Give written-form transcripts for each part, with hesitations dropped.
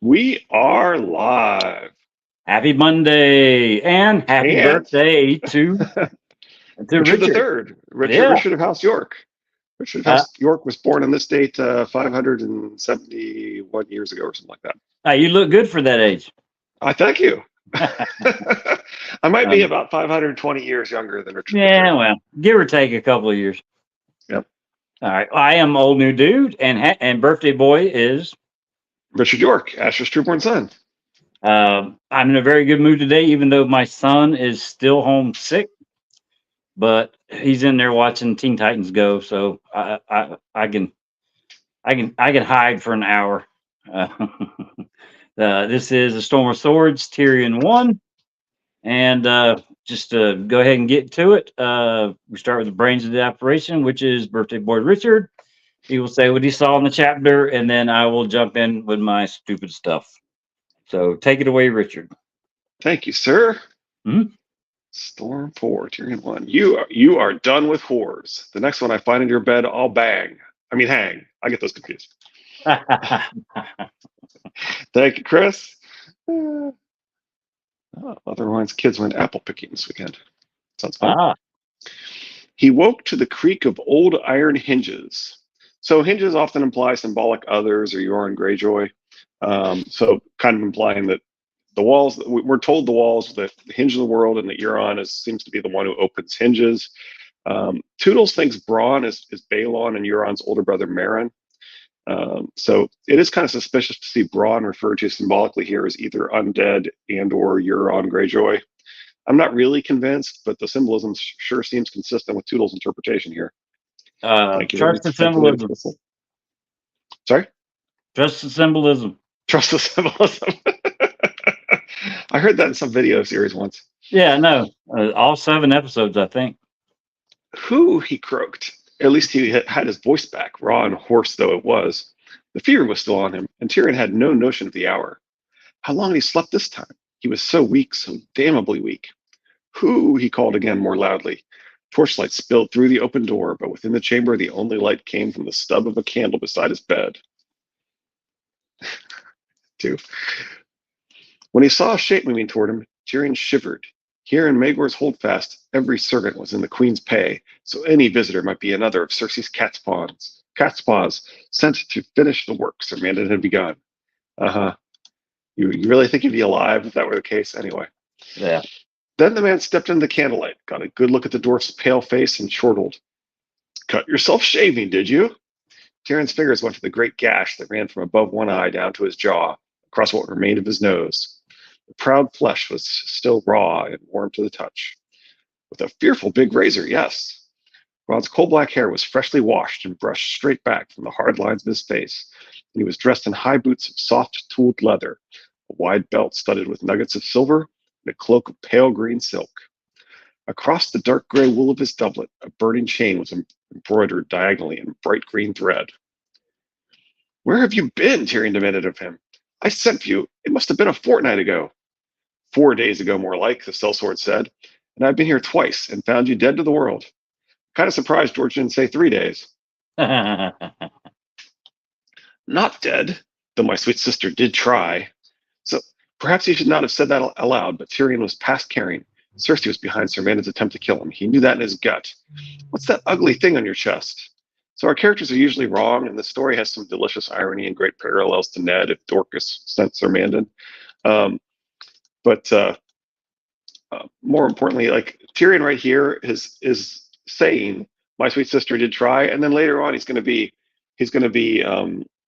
We are live. Happy Monday and happy And birthday to Richard the Richard. Third, Richard, Yeah. Richard of House York. Richard of Uh, House York was born on this date 571 years ago or something like that. you look good for that age. I thank you. I might be Um, about 520 years younger than Richard the yeah, Third. well, give or take a couple of years. Yep. All right. I am old new dude, and birthday boy is. Richard York, Asher's trueborn son. I'm in a very good mood today, even though my son is still home sick, but he's in there watching Teen Titans Go, so I can hide for an hour. Uh, this is a Storm of Swords, Tyrion 1. And just to go ahead and get to it, we start with the brains of the operation, which is birthday boy Richard. He will say what he saw in the chapter, and then I will jump in with my stupid stuff. So take it away, Richard. Thank you, sir. Mhm. Storm 4, Tyrion 1. You are done with whores. The next one I find in your bed, I'll bang. I mean, hang. I get those confused. Thank you, Chris. Otherwise, kids went apple picking this weekend. Sounds fun. ah, He woke to the creak of old iron hinges. So hinges often imply symbolic others or Euron Greyjoy. So kind of implying that the walls, we're told the walls, the hinge of the world, and that Euron seems to be the one who opens hinges. Toodles thinks Bronn is Balon and Euron's older brother Meryn. So it is kind of suspicious to see Bronn referred to symbolically here as either undead and or Euron Greyjoy. I'm not really convinced, but the symbolism sure seems consistent with Toodle's interpretation here. Thank you, trust the thank you, Lady symbolism. Crystal. Sorry? Trust the symbolism. Trust the symbolism. I heard that in some video series once. Yeah, no, all 7 episodes, I think. Who, he croaked. At least he had his voice back, raw and hoarse though it was. The fever was still on him, and Tyrion had no notion of the hour. How long had he slept this time? He was so weak, so damnably weak. Who, he called again more loudly. Torchlight spilled through the open door, but within the chamber the only light came from the stub of a candle beside his bed. 2. When he saw a shape moving toward him, Tyrion shivered. Here in Maegor's holdfast, every servant was in the queen's pay, so any visitor might be another of Cersei's cat's paws, sent to finish the work Sir Mandon had begun. Uh-huh. You really think he'd be alive if that were the case? Anyway. Yeah. Then the man stepped into the candlelight, got a good look at the dwarf's pale face, and chortled. Cut yourself shaving, did you? Tyrion's fingers went to the great gash that ran from above one eye down to his jaw, across what remained of his nose. The proud flesh was still raw and warm to the touch. With a fearful big razor, yes. Ron's coal-black hair was freshly washed and brushed straight back from the hard lines of his face, and he was dressed in high boots of soft, tooled leather, a wide belt studded with nuggets of silver, and a cloak of pale green silk. Across the dark gray wool of his doublet, a burning chain was embroidered diagonally in bright green thread. Where have you been? Tyrion demanded of him. I sent for you. It must have been a fortnight ago. 4 days ago, more like, the sellsword said. And I've been here twice and found you dead to the world. Kind of surprised George didn't say 3 days. Not dead, though my sweet sister did try. So perhaps he should not have said that aloud, but Tyrion was past caring. Cersei was behind Sir Mandon's attempt to kill him. He knew that in his gut. What's that ugly thing on your chest? So our characters are usually wrong, and the story has some delicious irony and great parallels to Ned if Dorcas sent Sir Mandon. But more importantly, like Tyrion right here is saying, "My sweet sister did try," and then later on he's going to be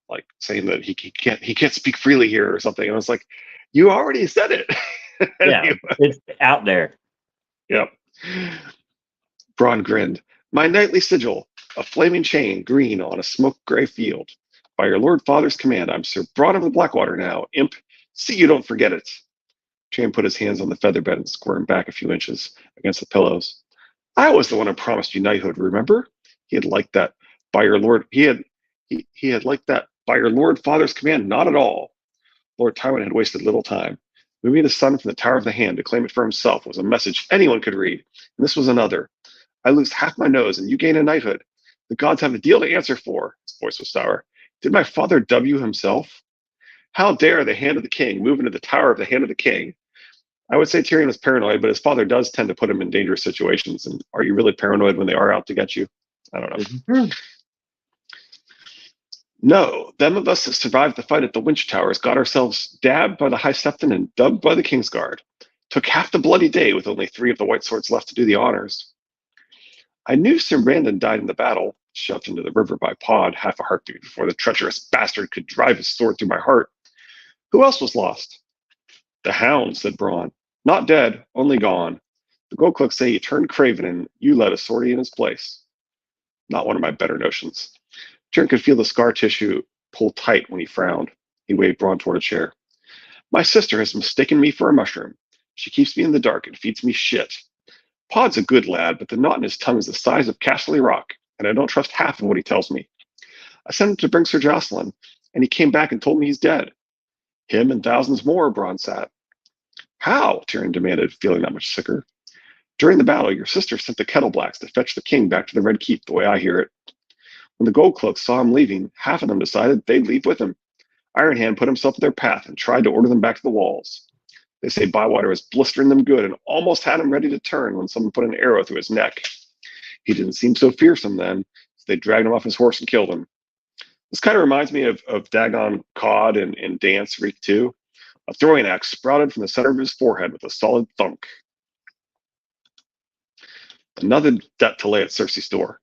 like saying that he can't speak freely here or something. And it's like, you already said it. Yeah, Anyway. it's out there. Yep. Bronn grinned. My nightly sigil, a flaming chain, green on a smoke gray field. By your lord father's command, I'm Sir Bronn of the Blackwater now. Imp, see you don't forget it. Tyrion put his hands on the feather bed and squirmed back a few inches against the pillows. I was the one who promised you knighthood, remember? He had liked that by your lord. He had liked that by your lord father's command, not at all. Lord Tywin had wasted little time. Moving the sun from the Tower of the Hand to claim it for himself was a message anyone could read, and this was another. I lose half my nose, and you gain a knighthood. The gods have a deal to answer for. His voice was sour. Did my father dub you himself? How dare the Hand of the King move into the Tower of the Hand of the King? I would say Tyrion was paranoid, but his father does tend to put him in dangerous situations. And are you really paranoid when they are out to get you? I don't know. This is true. No, them of us that survived the fight at the Winch Towers got ourselves dabbed by the High Septon and dubbed by the Kingsguard. Took half the bloody day with only 3 of the White Swords left to do the honors. I knew Sir Brandon died in the battle, shoved into the river by Pod half a heartbeat before the treacherous bastard could drive his sword through my heart. Who else was lost? The Hound, said Bronn. Not dead, only gone. The gold cloaks say he turned craven and you led a sortie in his place. Not one of my better notions. Tyrion could feel the scar tissue pull tight when he frowned. He waved Bronn toward a chair. My sister has mistaken me for a mushroom. She keeps me in the dark and feeds me shit. Pod's a good lad, but the knot in his tongue is the size of Castle Rock, and I don't trust half of what he tells me. I sent him to bring Sir Jocelyn, and he came back and told me he's dead. Him and thousands more, Bronn sat. How? Tyrion demanded, feeling that much sicker. During the battle, your sister sent the Kettleblacks to fetch the king back to the Red Keep, the way I hear it. When the Gold Cloaks saw him leaving, half of them decided they'd leave with him. Iron Hand put himself in their path and tried to order them back to the walls. They say Bywater was blistering them good and almost had him ready to turn when someone put an arrow through his neck. He didn't seem so fearsome then, so they dragged him off his horse and killed him. This kind of reminds me of Dagon Cod in Dance Reek 2. A throwing axe sprouted from the center of his forehead with a solid thunk. Another debt to lay at Cersei's door.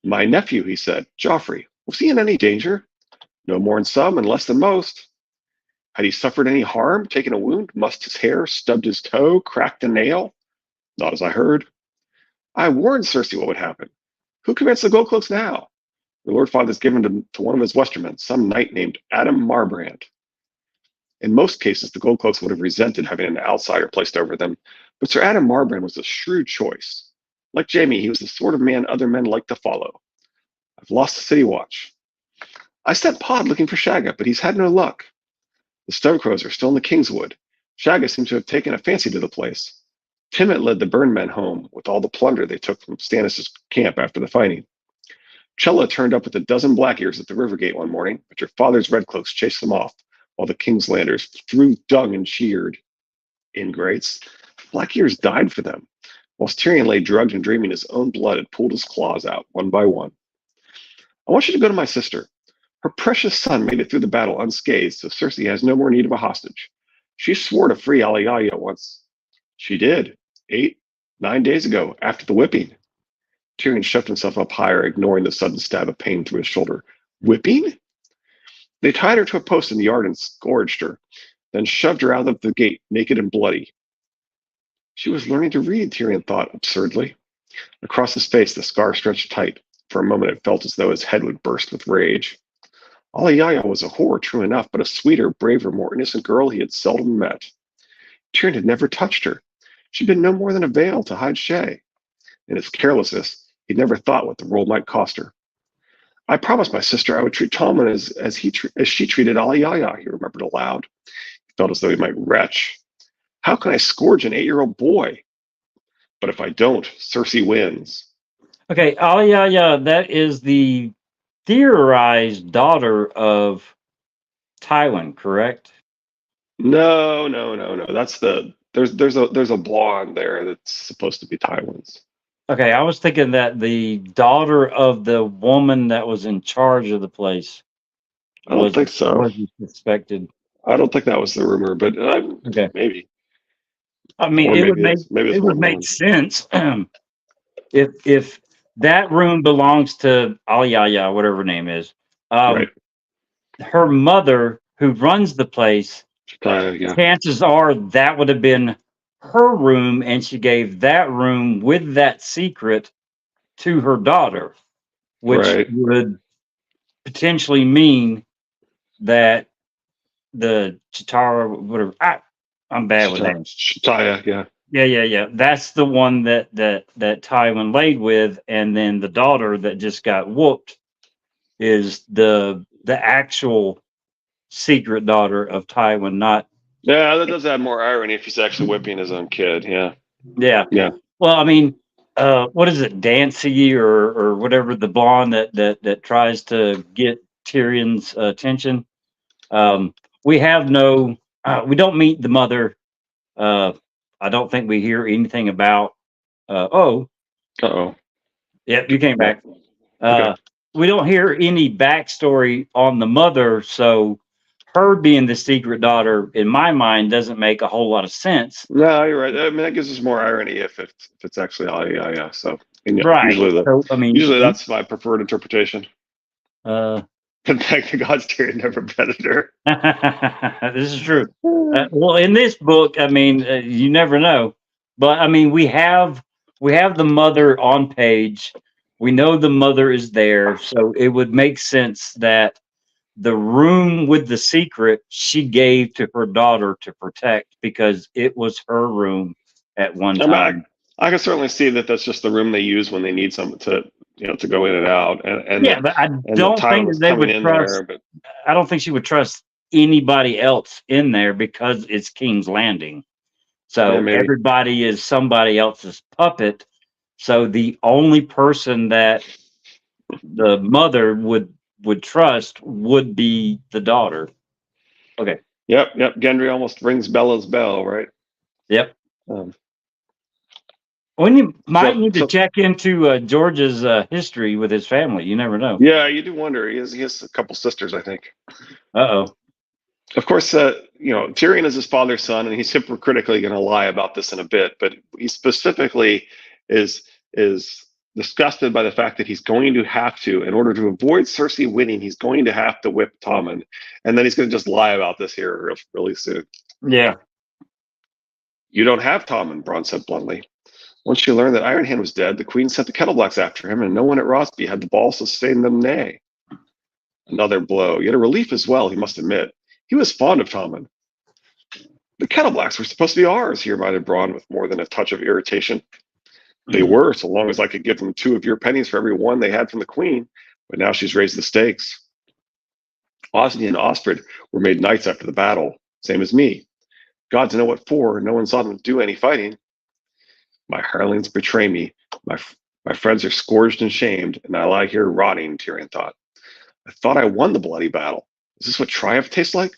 My nephew, he said, Joffrey, was he in any danger? No more than some and less than most. Had he suffered any harm, taken a wound, mussed his hair, stubbed his toe, cracked a nail? Not as I heard. I warned Cersei what would happen. Who commands the Gold Cloaks now? The Lord Father's given to one of his Westermen, some knight named Adam Marbrand. In most cases, the Gold Cloaks would have resented having an outsider placed over them, but Sir Adam Marbrand was a shrewd choice. Like Jaime, he was the sort of man other men like to follow. I've lost the city watch. I sent Pod looking for Shagga, but he's had no luck. The Stonecrows are still in the Kingswood. Shagga seems to have taken a fancy to the place. Timett led the Burn Men home with all the plunder they took from Stannis' camp after the fighting. Chella turned up with a dozen Blackears at the river gate one morning, but your father's Redcloaks chased them off, while the Kingslanders threw dung and cheered. Ingrates. Blackears died for them, whilst Tyrion lay drugged and dreaming his own blood had pulled his claws out one by one. I want you to go to my sister. Her precious son made it through the battle unscathed, so Cersei has no more need of a hostage. She swore to free Alayaya once. She did, 8, 9 days ago, after the whipping. Tyrion shoved himself up higher, ignoring the sudden stab of pain through his shoulder. Whipping? They tied her to a post in the yard and scourged her, then shoved her out of the gate, naked and bloody. She was learning to read, Tyrion thought absurdly. Across his face, the scar stretched tight. For a moment, it felt as though his head would burst with rage. Alayaya was a whore, true enough, but a sweeter, braver, more innocent girl he had seldom met. Tyrion had never touched her. She'd been no more than a veil to hide Shay. In his carelessness, he'd never thought what the role might cost her. I promised my sister I would treat Tommen as she treated Alayaya, he remembered aloud. He felt as though he might retch. How can I scourge an 8-year-old boy? But if I don't, Cersei wins. Okay, Alayaya, that is the theorized daughter of Tywin, correct? No. That's there's a blonde there that's supposed to be Tywin's. Okay, I was thinking that the daughter of the woman that was in charge of the place. I don't think so. Was suspected. I don't think that was the rumor, but Okay. Maybe. I mean, Or it maybe would make sense if that room belongs to Alayaya, whatever her name is. Right. Her mother, who runs the place, Yeah. chances are that would have been her room, and she gave that room with that secret to her daughter, which would potentially mean that the Chitara, whatever. I'm bad with names. Chitaya, yeah. Yeah. That's the one that Tywin laid with, and then the daughter that just got whooped is the actual secret daughter of Tywin, not. Yeah, that does add more irony if he's actually whipping his own kid. Yeah. Well, I mean, what is it, Dancy or whatever, the blonde that tries to get Tyrion's attention? we have no. We don't meet the mother. I don't think we hear anything about. Oh, Uh-oh. yeah, you came Yeah. back. We don't hear any backstory on the mother, so her being the secret daughter, in my mind, doesn't make a whole lot of sense. No, you're right. I mean, that gives us more irony if it's actually yeah. So Right. usually So, I mean, that's my preferred interpretation. uh, And thank the gods, Tyrion never predator. this is true. Well, in this book, I mean, you never know, but I mean, we have the mother on page. We know the mother is there, so it would make sense that the room with the secret she gave to her daughter to protect because it was her room at one I mean, time. I can certainly see that that's just the room they use when they need someone to to go in and out, Yeah, but I and that don't Tyler think that was they coming would in trust. there, but I don't think she would trust anybody else in there because it's King's Landing. yeah, So maybe. everybody is somebody else's puppet. So the only person that the mother would trust would be the daughter. Okay. Yep. Gendry almost rings Bella's bell, right? Yep. Um, When you might so need to check into George's history with his family. You never know. yeah, you do wonder. He has a couple sisters, I think. Uh-oh. Of course, Tyrion is his father's son, and he's hypocritically going to lie about this in a bit. But he specifically is disgusted by the fact that he's going to have to, in order to avoid Cersei winning, he's going to have to whip Tommen, and then he's going to just lie about this here really soon. Yeah. You don't have Tommen, Bronn said bluntly. Once she learned that Iron Hand was dead, the Queen sent the Kettleblacks after him, and no one at Rosby had the balls to sustain them nay. Another blow, yet a relief as well, he must admit. He was fond of Tommen. The Kettleblacks were supposed to be ours, he reminded Bronn with more than a touch of irritation. They were, so long as I could give them 2 of your pennies for every one they had from the Queen, but now she's raised the stakes. Osney and Ostred were made knights after the battle, same as me. Gods know what for, no one saw them do any fighting. My hirelings betray me. My friends are scourged and shamed, and I lie here rotting, Tyrion thought. I thought I won the bloody battle. Is this what triumph tastes like?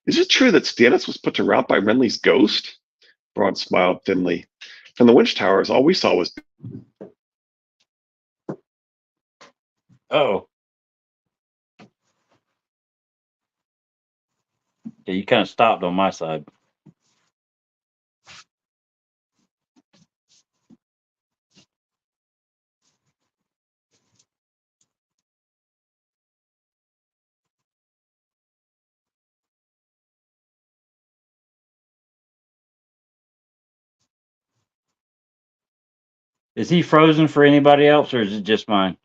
Is it true that Stannis was put to rout by Renly's ghost? Bronn smiled thinly. From the winch towers, all we saw was... Oh. Yeah, you kind of stopped on my side. Is he frozen for anybody else, or is it just mine?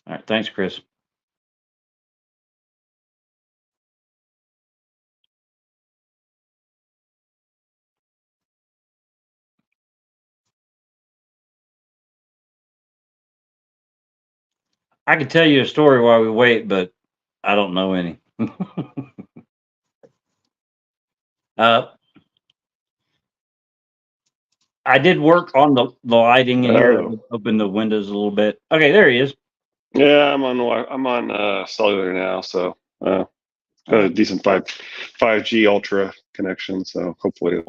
All right, thanks, Chris. I could tell you a story while we wait, but I don't know any. I did work on the lighting in here. Open the windows a little bit. Okay, there he is. Yeah, I'm on cellular now, so got a decent 5G ultra connection, so hopefully.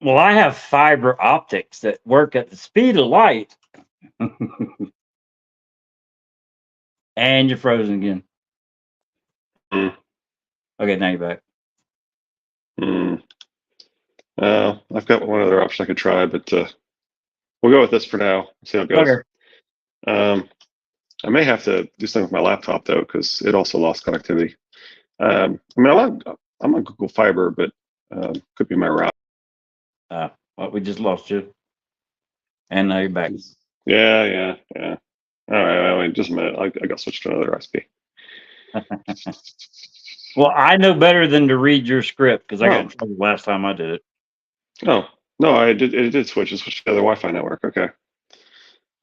Well, I have fiber optics that work at the speed of light. And you're frozen again. Mm. Okay, now you're back. I've got one other option I could try, but we'll go with this for now. See how it goes. Okay. I may have to do something with my laptop though, because it also lost connectivity. I mean, I'm on Google Fiber, but could be my route. Well, we just lost you, and now you're back. Yeah. All right, wait just a minute. I got to switch to another ISP. Well, I know better than to read your script because I got in trouble last time I did it. Oh no, I did. It did switch. It switched to the other Wi-Fi network. Okay.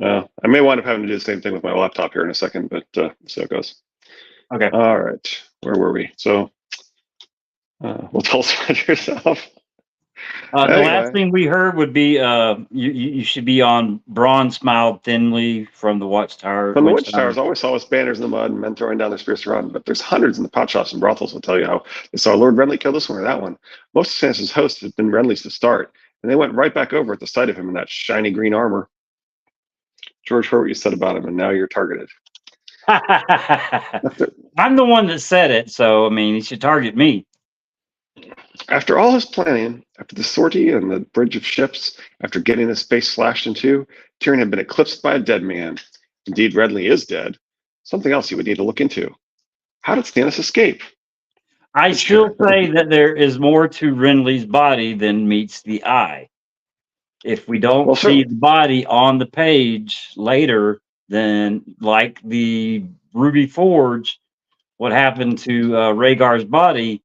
I may wind up having to do the same thing with my laptop here in a second, but we'll see how it goes. Okay. All right. Where were we? So, well, tell us about yourself. The last Anyway, thing we heard would be you should be on Braun smiled thinly from the Watchtower. from the Watchtowers, always saw us banners in the mud and men throwing down their spears to run. But there's hundreds in the pot shops and brothels will tell you how they saw Lord Renly kill this one or that one. Most of Sansa's hosts had been Renly's to start, and they went right back over at the sight of him in that shiny green armor. George heard what you said about him, and now you're targeted. I'm the one that said it, so I mean, he should target me. After all his planning, after the sortie and the bridge of ships, after getting his face slashed in two, Tyrion had been eclipsed by a dead man. Indeed, Renly is dead. Something else he would need to look into. How did Stannis escape? I still say that there is more to Renly's body than meets the eye. If we don't see the body on the page later, then like the Ruby Forge, what happened to Rhaegar's body?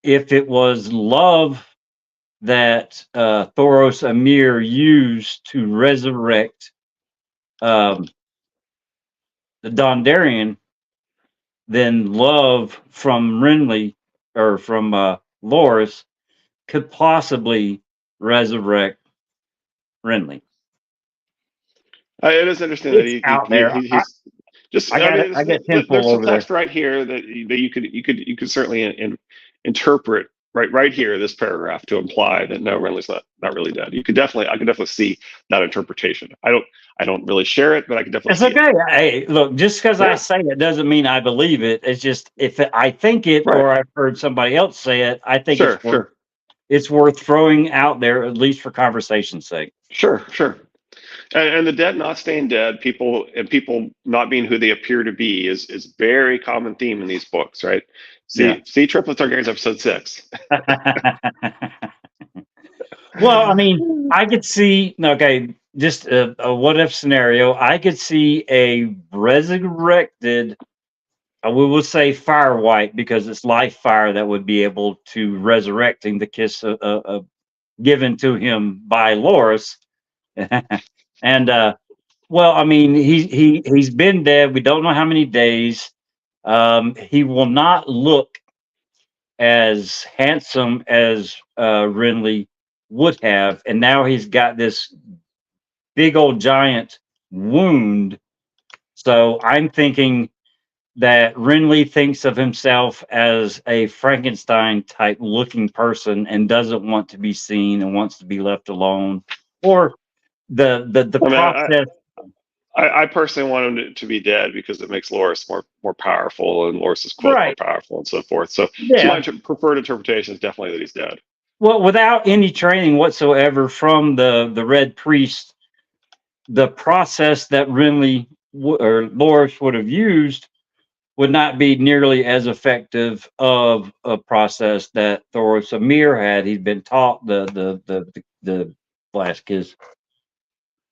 If it was love that Thoros Amir used to resurrect the Dondarrion, then love from Renly or from Loras could possibly resurrect Renly. It is interesting that out there. he's just. I got there's some over there. text right here that you could certainly interpret right here this paragraph to imply that no, Renly's not really dead. I could definitely see that interpretation. I don't really share it, but I could definitely. It's okay. Hey, look, just because I say it doesn't mean I believe it. It's just if I think it or I've heard somebody else say it, I think it's worth throwing out there at least for conversation's sake. Sure. And the dead not staying dead, people not being who they appear to be is very common theme in these books, right? See Triplet Targaryens episode 6. Well, I mean, I could see just a what if scenario. I could see a resurrected, we will say fire white because it's life fire that would be able to resurrecting the kiss given to him by Loras. And well, I mean, he's been dead. We don't know how many days. He will not look as handsome as Renly would have, and now he's got this big old giant wound. So I'm thinking that Renly thinks of himself as a Frankenstein type looking person and doesn't want to be seen and wants to be left alone, or the process. I personally want him to be dead because it makes Loras more powerful and Loras' quote more powerful and so forth. So my preferred interpretation is definitely that he's dead. Well, without any training whatsoever from the Red Priest, the process that Renly or Loras would have used would not be nearly as effective of a process that Thoros Amir had. He'd been taught the flash kiss.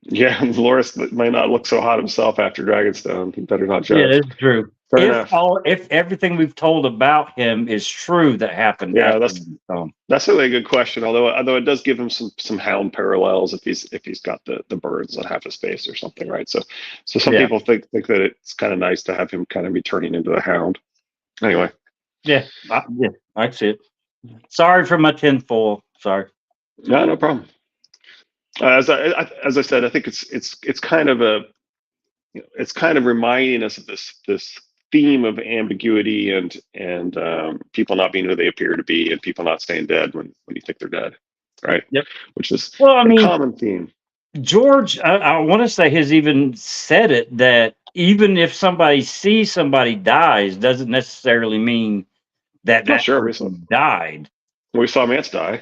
Yeah, Loras might not look so hot himself after Dragonstone. He better not judge. Yeah, that's true. If everything we've told about him is true that happened, that's really a good question. Although it does give him some Hound parallels if he's got the birds on half his face or something, right? So some people think that it's kind of nice to have him kind of be turning into a Hound. Anyway. Yeah, I see it. Sorry for my tinfoil. Sorry. No problem. As I said, I think it's kind of it's kind of reminding us of this theme of ambiguity and people not being who they appear to be and people not staying dead when you think they're dead, right? Yep. Which is a common theme. George, I want to say, has even said it that even if somebody sees somebody dies, doesn't necessarily mean that person died. We saw Mance die.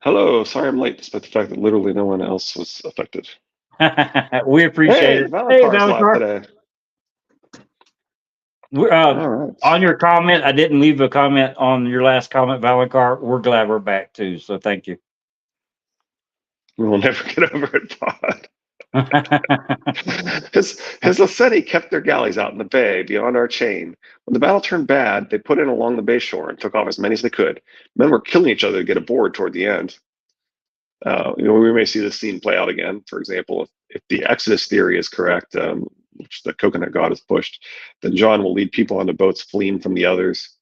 Hello, sorry I'm late, despite the fact that literally no one else was affected. We appreciate it. Hey, Valencar. Right. On your comment, I didn't leave a comment on your last comment, Valencar. We're glad we're back too, so thank you. We will never get over it, Pod. His Lassetti kept their galleys out in the bay beyond our chain. When the battle turned bad, they put in along the bay shore and took off as many as they could. Men were killing each other to get aboard toward the end. We may see this scene play out again. For example, if the Exodus theory is correct, which the coconut god has pushed. Then Jon will lead people onto boats fleeing from the others.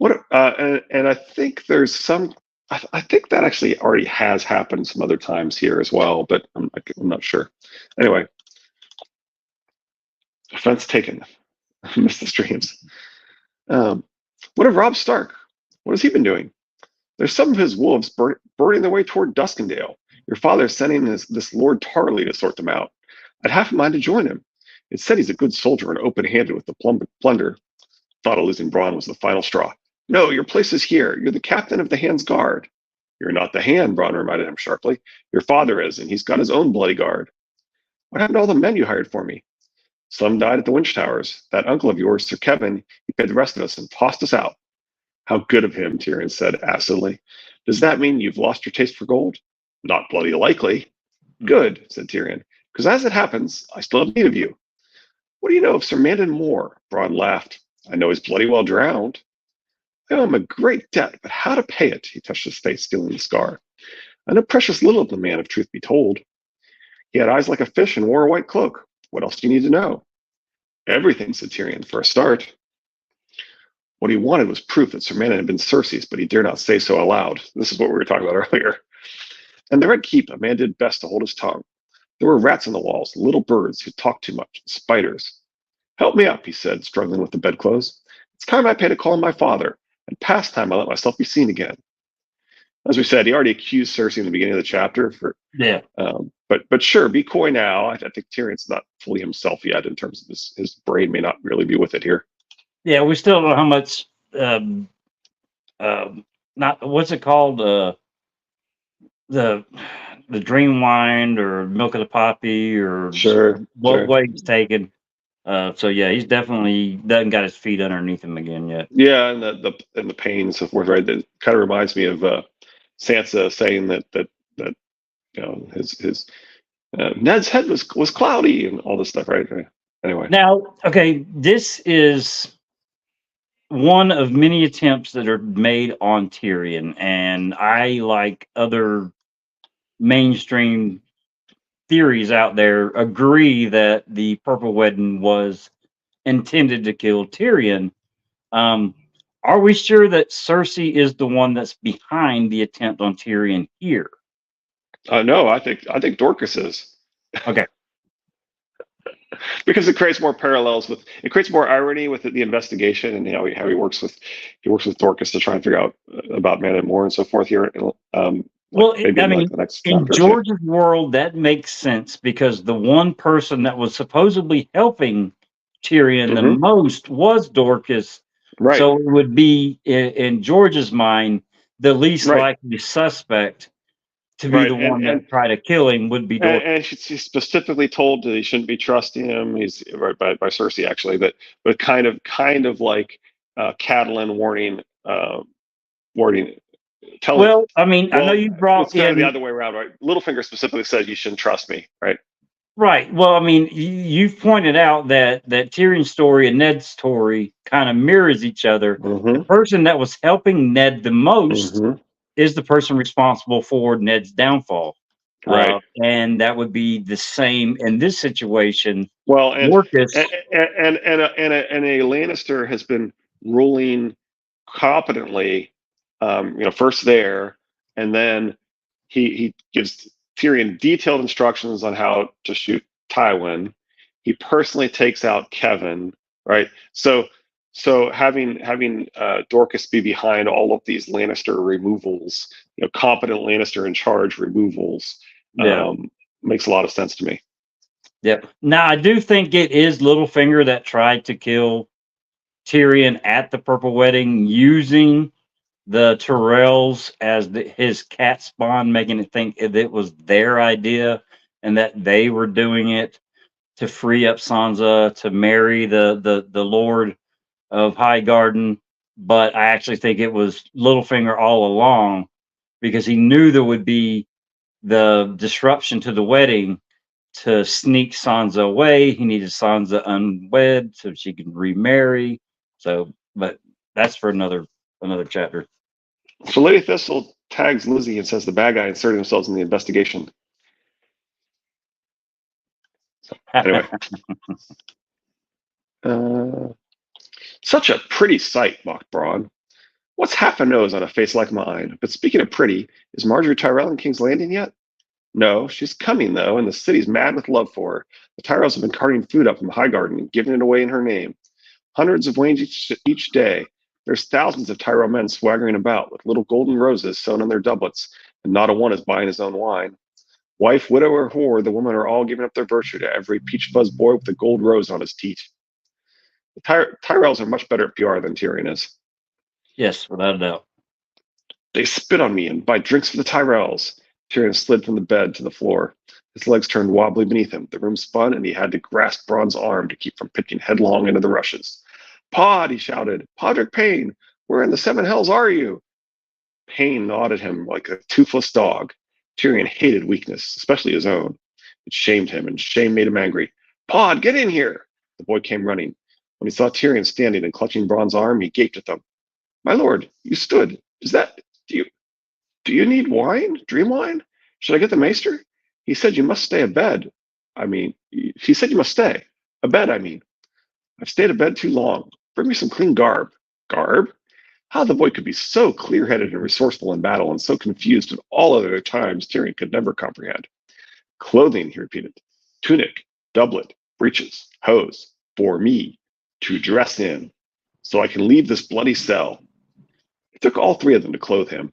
And I think there's some. I think that actually already has happened some other times here as well, but I'm not sure. Anyway, offense taken. Missed the streams. What of Robb Stark? What has he been doing? There's some of his wolves burning their way toward Duskendale. Your father is sending this Lord Tarley to sort them out. I'd half a mind to join him. It said he's a good soldier and open-handed with the plunder. Thought of losing Bronn was the final straw. No, your place is here. You're the captain of the Hand's guard. You're not the Hand, Bronn reminded him sharply. Your father is, and he's got his own bloody guard. What happened to all the men you hired for me? Some died at the Winch Towers. That uncle of yours, Sir Kevin, he paid the rest of us and tossed us out. How good of him, Tyrion said acidly. Does that mean you've lost your taste for gold? Not bloody likely. Good, said Tyrion, because as it happens, I still have need of you. What do you know of Sir Mandon Moore? Bronn laughed. I know he's bloody well drowned. I owe him a great debt, but how to pay it? He touched his face, feeling the scar. I know precious little of the man, if truth be told. He had eyes like a fish and wore a white cloak. What else do you need to know? Everything, said Tyrion, for a start. What he wanted was proof that Sir Mandon had been Cersei's, but he dare not say so aloud. This is what we were talking about earlier. In the Red Keep, a man did best to hold his tongue. There were rats on the walls, little birds who talked too much, and spiders. Help me up, he said, struggling with the bedclothes. It's time I paid a call on my father, and past time I let myself be seen again. As we said, he already accused Cersei in the beginning of the chapter. But sure, be coy now. I think Tyrion's not fully himself yet in terms of his brain may not really be with it here. Yeah, we still don't know how much. Not what's it called? The dream wine or milk of the poppy or what way he's taken. So yeah, he's definitely doesn't got his feet underneath him again yet. Yeah, and the pain and so forth, right? That kind of reminds me of Sansa saying that you know his Ned's head was cloudy and all this stuff, right? Anyway. Now, okay, this is one of many attempts that are made on Tyrion, and I, like other mainstream theories out there, agree that the Purple Wedding was intended to kill Tyrion. Are we sure that Cersei is the one that's behind the attempt on Tyrion here? No, I think Dorcas is. Okay. Because it creates more parallels it creates more irony with the investigation and how he works with Dorcas to try and figure out about Mandon Moore and so forth here. Well, I mean, in George's world, that makes sense because the one person that was supposedly helping Tyrion the most was Dorcas. Right. So it would be, in George's mind, the least likely suspect to be the one that tried to kill him would be Dorcas. And she's specifically told that he shouldn't be trusting him. He's right by Cersei actually, but kind of like Catelyn warning. Well, I mean, I know you brought kind of the other way around, right? Littlefinger specifically said you shouldn't trust me, right? Right. Well, I mean, you've pointed out that Tyrion's story and Ned's story kind of mirrors each other. The person that was helping Ned the most is the person responsible for Ned's downfall. Right. And that would be the same in this situation. Well, and Dorcas, and a Lannister has been ruling competently, first there, and then he gives Tyrion detailed instructions on how to shoot Tywin. He personally takes out Kevin, right? So having Dorcas be behind all of these Lannister removals, competent Lannister in charge removals, makes a lot of sense to me. Yep. Now I do think it is Littlefinger that tried to kill Tyrion at the Purple Wedding using the Tyrells as his cat spawn, making it think it was their idea and that they were doing it to free up Sansa to marry the Lord of Highgarden. But I actually think it was Littlefinger all along because he knew there would be the disruption to the wedding to sneak Sansa away. He needed Sansa unwed so she could remarry. So, but that's for another chapter. So Lady Thistle tags Lizzie and says the bad guy inserted themselves in the investigation. Anyway, such a pretty sight, mocked Braun. What's half a nose on a face like mine? But speaking of pretty, is Marjorie Tyrell in King's Landing yet? No, she's coming though, and the city's mad with love for her. The Tyrells have been carting food up from Highgarden and giving it away in her name. Hundreds of wains each day. There's thousands of Tyrell men swaggering about with little golden roses sewn on their doublets, and not a one is buying his own wine. Wife, widow, or whore, the women are all giving up their virtue to every peach-fuzz boy with a gold rose on his teat. The Tyrells are much better at PR than Tyrion is. Yes, without a doubt. They spit on me and buy drinks for the Tyrells. Tyrion slid from the bed to the floor. His legs turned wobbly beneath him. The room spun, and he had to grasp Braun's arm to keep from pitching headlong into the rushes. Pod, he shouted. Podrick Payne, where in the seven hells are you? Payne gnawed at him like a toothless dog. Tyrion hated weakness, especially his own. It shamed him, and shame made him angry. Pod, get in here! The boy came running. When he saw Tyrion standing and clutching Braun's arm, he gaped at them. My lord, you stood. Do you need wine? Dream wine? Should I get the maester? He said you must stay abed. He said you must stay. Abed, I mean. I've stayed abed too long. Bring me some clean garb. Garb? How the boy could be so clear-headed and resourceful in battle and so confused at all other times Tyrion could never comprehend. Clothing, he repeated. Tunic, doublet, breeches, hose. For me. To dress in. So I can leave this bloody cell. It took all three of them to clothe him.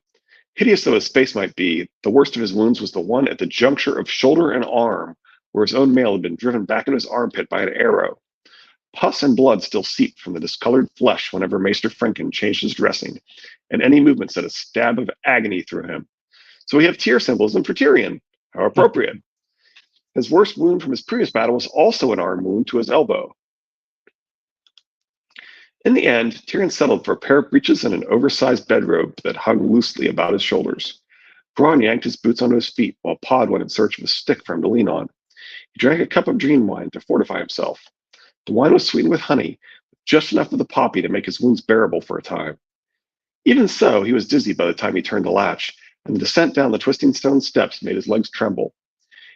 Hideous though his face might be, the worst of his wounds was the one at the juncture of shoulder and arm, where his own mail had been driven back into his armpit by an arrow. Pus and blood still seeped from the discolored flesh whenever Maester Frenken changed his dressing, and any movement sent a stab of agony through him. So we have tear symbolism for Tyrion. How appropriate. His worst wound from his previous battle was also an arm wound to his elbow. In the end, Tyrion settled for a pair of breeches and an oversized bedrobe that hung loosely about his shoulders. Braun yanked his boots onto his feet, while Pod went in search of a stick for him to lean on. He drank a cup of dream wine to fortify himself. The wine was sweetened with honey, with just enough of the poppy to make his wounds bearable for a time. Even so, he was dizzy by the time he turned the latch, and the descent down the twisting stone steps made his legs tremble.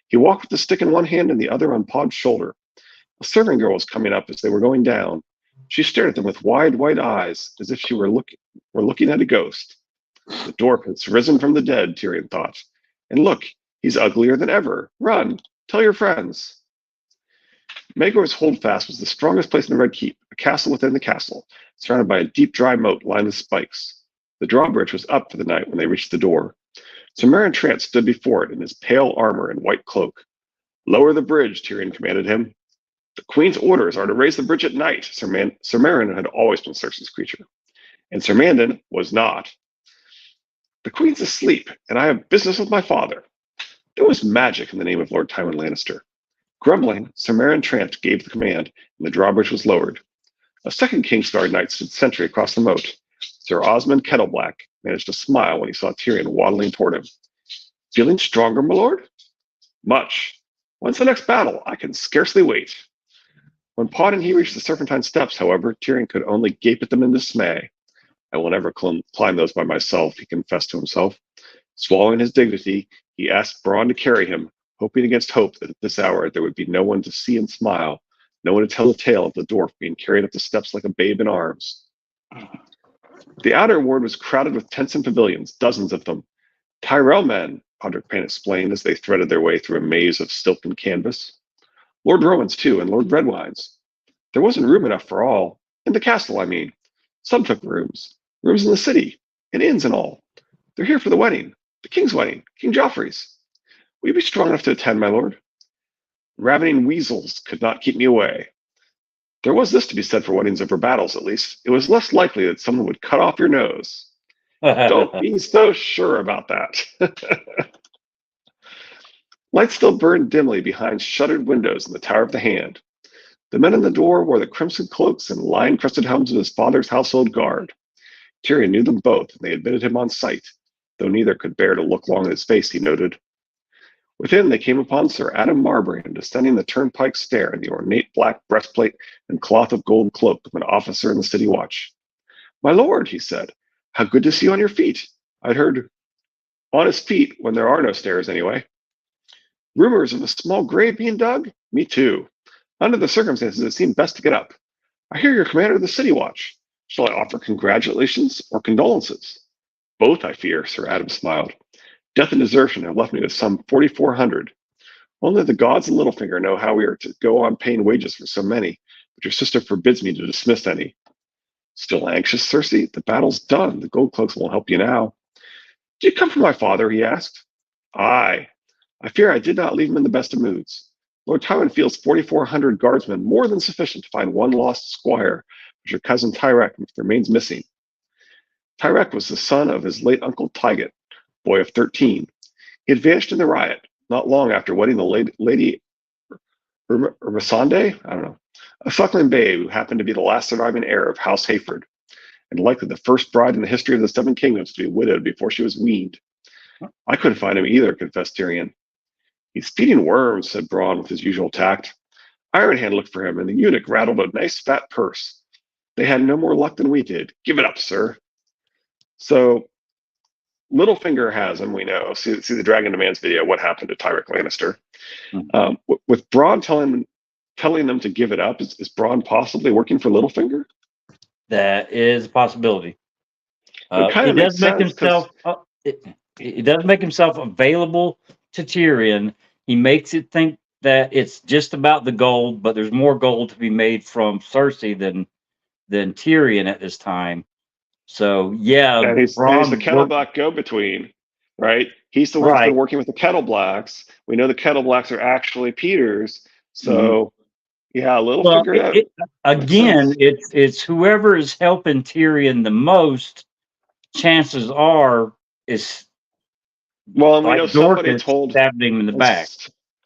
He walked with the stick in one hand and the other on Pod's shoulder. A serving girl was coming up as they were going down. She stared at them with wide, white eyes, as if she were looking at a ghost. The dwarf has risen from the dead, Tyrion thought. And look, he's uglier than ever. Run, tell your friends. Maegor's Holdfast was the strongest place in the Red Keep, a castle within the castle, surrounded by a deep, dry moat lined with spikes. The drawbridge was up for the night when they reached the door. Sir Meryn Trant stood before it in his pale armor and white cloak. Lower the bridge, Tyrion commanded him. The Queen's orders are to raise the bridge at night. Sir Meryn had always been Cersei's creature, and Sir Mandon was not. The Queen's asleep, and I have business with my father. There was magic in the name of Lord Tywin Lannister. Grumbling, Sir Meryn Trant gave the command, and the drawbridge was lowered. A second Kingsguard knight stood sentry across the moat. Sir Osmond Kettleblack managed to smile when he saw Tyrion waddling toward him. Feeling stronger, my lord? Much. When's the next battle? I can scarcely wait. When Pod and he reached the Serpentine Steps, however, Tyrion could only gape at them in dismay. I will never climb those by myself, he confessed to himself. Swallowing his dignity, he asked Braun to carry him, hoping against hope that at this hour there would be no one to see and smile, no one to tell the tale of the dwarf being carried up the steps like a babe in arms. The outer ward was crowded with tents and pavilions, dozens of them. Tyrell men, Podrick Payne explained as they threaded their way through a maze of silken canvas. Lord Rowan's, too, and Lord Redwine's. There wasn't room enough for all. In the castle, I mean. Some took rooms. Rooms in the city. And inns and all. They're here for the wedding. The king's wedding. King Joffrey's. Will you be strong enough to attend, my lord? Ravening weasels could not keep me away. There was this to be said for weddings over battles, at least. It was less likely that someone would cut off your nose. Don't be so sure about that. Light still burned dimly behind shuttered windows in the Tower of the Hand. The men in the door wore the crimson cloaks and lion-crested helms of his father's household guard. Tyrion knew them both, and they admitted him on sight, though neither could bear to look long at his face, he noted. Within, they came upon Sir Adam Marbrand descending the turnpike stair in the ornate black breastplate and cloth of gold cloak of an officer in the city watch. My lord, he said, how good to see you on your feet. I'd heard on his feet when there are no stairs, anyway. Rumors of a small grave being dug? Me too. Under the circumstances, it seemed best to get up. I hear you're commander of the City Watch. Shall I offer congratulations or condolences? Both, I fear, Sir Adam smiled. Death and desertion have left me with some 4,400. Only the gods and Littlefinger know how we are to go on paying wages for so many, but your sister forbids me to dismiss any. Still anxious, Cersei? The battle's done. The gold cloaks won't help you now. Did you come from my father? He asked. Aye. I fear I did not leave him in the best of moods. Lord Tywin feels 4,400 guardsmen more than sufficient to find one lost squire, but your cousin Tyrek remains missing. Tyrek was the son of his late uncle Tyget, boy of 13. He had vanished in the riot, not long after wedding the Lady Ursande, I don't know, a suckling babe who happened to be the last surviving heir of House Hayford, and likely the first bride in the history of the Seven Kingdoms to be widowed before she was weaned. I couldn't find him either, confessed Tyrion. He's feeding worms, said Bronn with his usual tact. Ironhand looked for him, and the eunuch rattled a nice fat purse. They had no more luck than we did. Give it up, sir. So Littlefinger has him, we know. See the Dragon Demands video, what happened to Tyrek Lannister. With Bronn telling them to give it up, is Bronn possibly working for Littlefinger? That is a possibility. It does make himself. It does make himself available to Tyrion. He makes it think that it's just about the gold, but there's more gold to be made from Cersei than Tyrion at this time. So yeah, and he's the Kettle Black go-between, right? He's the one who's been working with the Kettle Blacks. We know the Kettle Blacks are actually Peter's. So yeah, Littlefinger. Again, it's whoever is helping Tyrion the most. Chances are is well, and we know somebody told stabbed him in the back,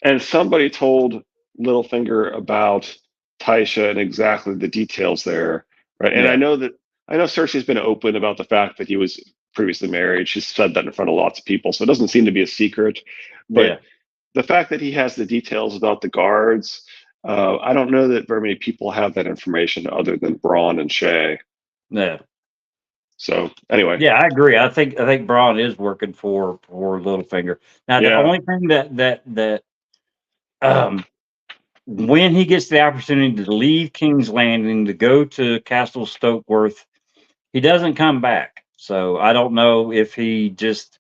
and somebody told Littlefinger about Tysha and exactly the details there, right? And I know Cersei's been open about the fact that he was previously married. She's said that in front of lots of people, so it doesn't seem to be a secret. But the fact that he has the details about the guards, I don't know that very many people have that information other than Bronn and Shay. Yeah. So anyway, yeah, I agree. I think Bronn is working for Littlefinger. Now, the only thing that when he gets the opportunity to leave King's Landing to go to Castle Stokeworth, he doesn't come back. So I don't know if he just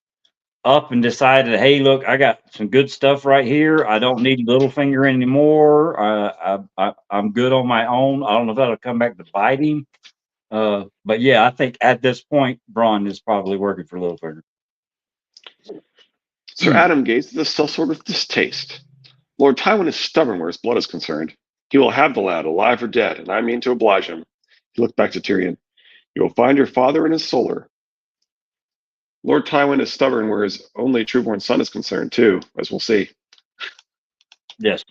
up and decided, hey, look, I got some good stuff right here. I don't need Littlefinger anymore. I'm good on my own. I don't know if that'll come back to bite him. But yeah, I think at this point, Bronn is probably working for Littlefinger. Sir Adam gazed at the sellsword with distaste. Lord Tywin is stubborn where his blood is concerned. He will have the lad, alive or dead, and I mean to oblige him. He looked back to Tyrion. You will find your father in his solar. Lord Tywin is stubborn where his only trueborn son is concerned, too, as we'll see. Yes.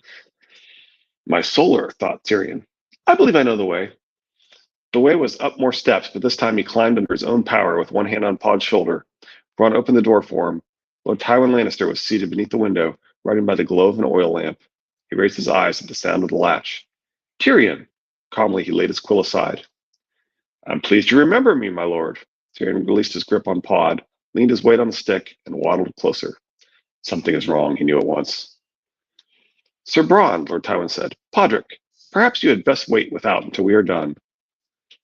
My solar, thought Tyrion. I believe I know the way. The way was up more steps, but this time he climbed under his own power with one hand on Pod's shoulder. Bronn opened the door for him. Lord Tywin Lannister was seated beneath the window, writing by the glow of an oil lamp. He raised his eyes at the sound of the latch. Tyrion! Calmly, he laid his quill aside. I'm pleased you remember me, my lord. Tyrion released his grip on Pod, leaned his weight on the stick, and waddled closer. Something is wrong, he knew at once. Sir Bronn, Lord Tywin said, Podrick, perhaps you had best wait without until we are done.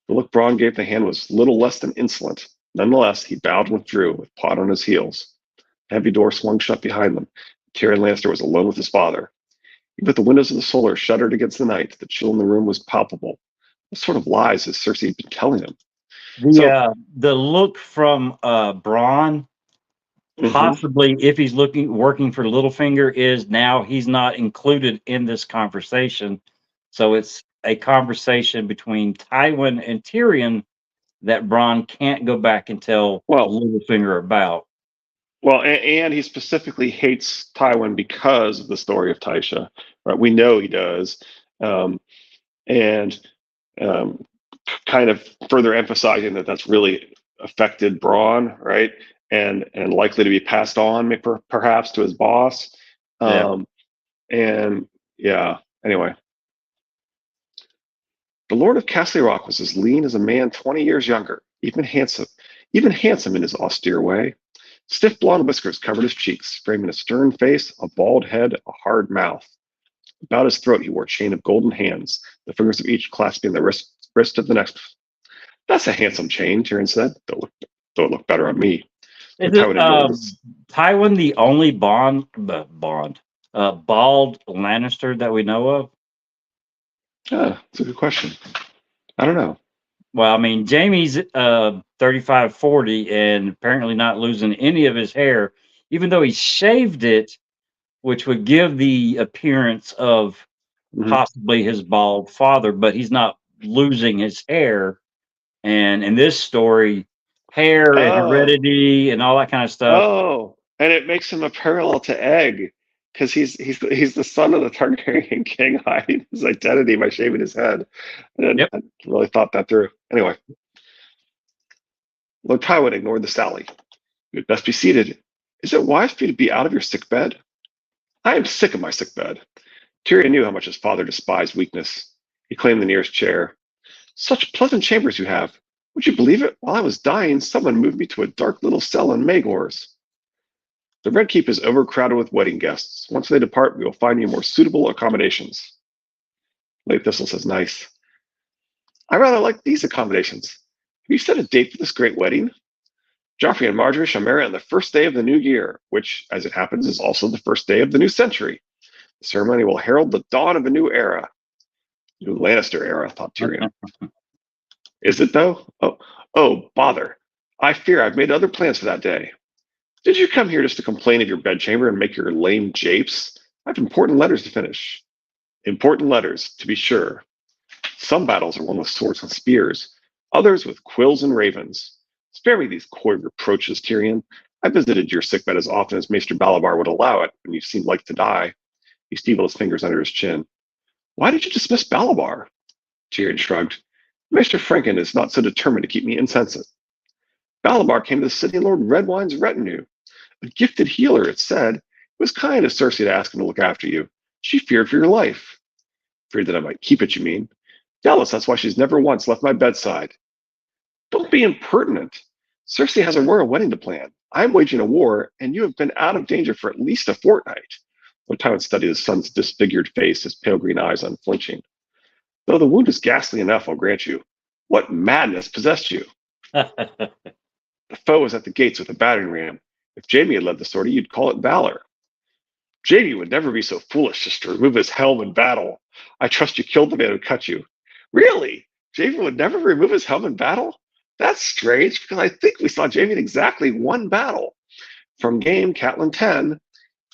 The look Bronn gave the hand was little less than insolent. Nonetheless, he bowed and withdrew, with Pod on his heels. The heavy door swung shut behind them. Tyrion Lannister was alone with his father. Even the windows of the solar shuddered against the night. The chill in the room was palpable. What sort of lies has Cersei been telling him? The look from Bronn, possibly if he's working for Littlefinger, is now he's not included in this conversation. So it's a conversation between Tywin and Tyrion that Bronn can't go back and tell Littlefinger about. Well, and he specifically hates Tywin because of the story of Tysha. Right? We know he does. Kind of further emphasizing that that's really affected Bronn, right? And likely to be passed on perhaps to his boss. Anyway. The Lord of Castle Rock was as lean as a man 20 years younger, even handsome in his austere way. Stiff blonde whiskers covered his cheeks, framing a stern face, a bald head, a hard mouth. About his throat he wore a chain of golden hands, the fingers of each clasping the wrist of the next. That's a handsome chain, Tyrion said, though it looked better on me. Is But it Tywin ignored this. Tywin the only bald Lannister that we know of? That's a good question. I don't know. Well, I mean, Jamie's 35, 40, and apparently not losing any of his hair, even though he shaved it, which would give the appearance of possibly his bald father, but he's not losing his hair. And in this story, hair and Oh, heredity and all that kind of stuff. oh, and it makes him a parallel to Egg because he's the son of the Targaryen king, hiding his identity by shaving his head. And Yep. I really thought that through. Anyway, Lord Tywin ignored the sally. You had best be seated. Is it wise for you to be out of your sick bed? I am sick of my sick bed. Tyrion knew how much his father despised weakness. He claimed the nearest chair. Such pleasant chambers you have. Would you believe it? While I was dying, someone moved me to a dark little cell in Magor's. The Red Keep is overcrowded with wedding guests. Once they depart, we will find you more suitable accommodations. Late Thistle says, nice. I rather like these accommodations. Have you set a date for this great wedding? Joffrey and Marjorie shall marry on the first day of the new year, which, as it happens, is also the first day of the new century. The ceremony will herald the dawn of a new era. New Lannister era, thought Tyrion. Is it, though? Oh, bother. I fear I've made other plans for that day. Did you come here just to complain of your bedchamber and make your lame japes? I have important letters to finish. Important letters, to be sure. Some battles are won with swords and spears, others with quills and ravens. Spare me these coy reproaches, Tyrion. I visited your sickbed as often as Maester Balabar would allow it when you seemed like to die. He steepled his fingers under his chin. Why did you dismiss Balabar? Tyrion shrugged. Maester Franken is not so determined to keep me insensate. Balabar came to the city in Lord Redwine's retinue. A gifted healer, it said. It was kind of Cersei to ask him to look after you. She feared for your life. Feared that I might keep it, you mean? Doubtless that's why she's never once left my bedside. Don't be impertinent. Cersei has a royal wedding to plan. I'm waging a war, and you have been out of danger for at least a fortnight. Lord Tywin studied his son's disfigured face, his pale green eyes unflinching. Though the wound is ghastly enough, I'll grant you. What madness possessed you? The foe was at the gates with a battering ram. If Jaime had led the sortie, you'd call it valor. Jaime would never be so foolish as to remove his helm in battle. I trust you killed the man who cut you. Really? Jaime would never remove his helm in battle? That's strange, because I think we saw Jaime in exactly one battle. From game Catelyn 10,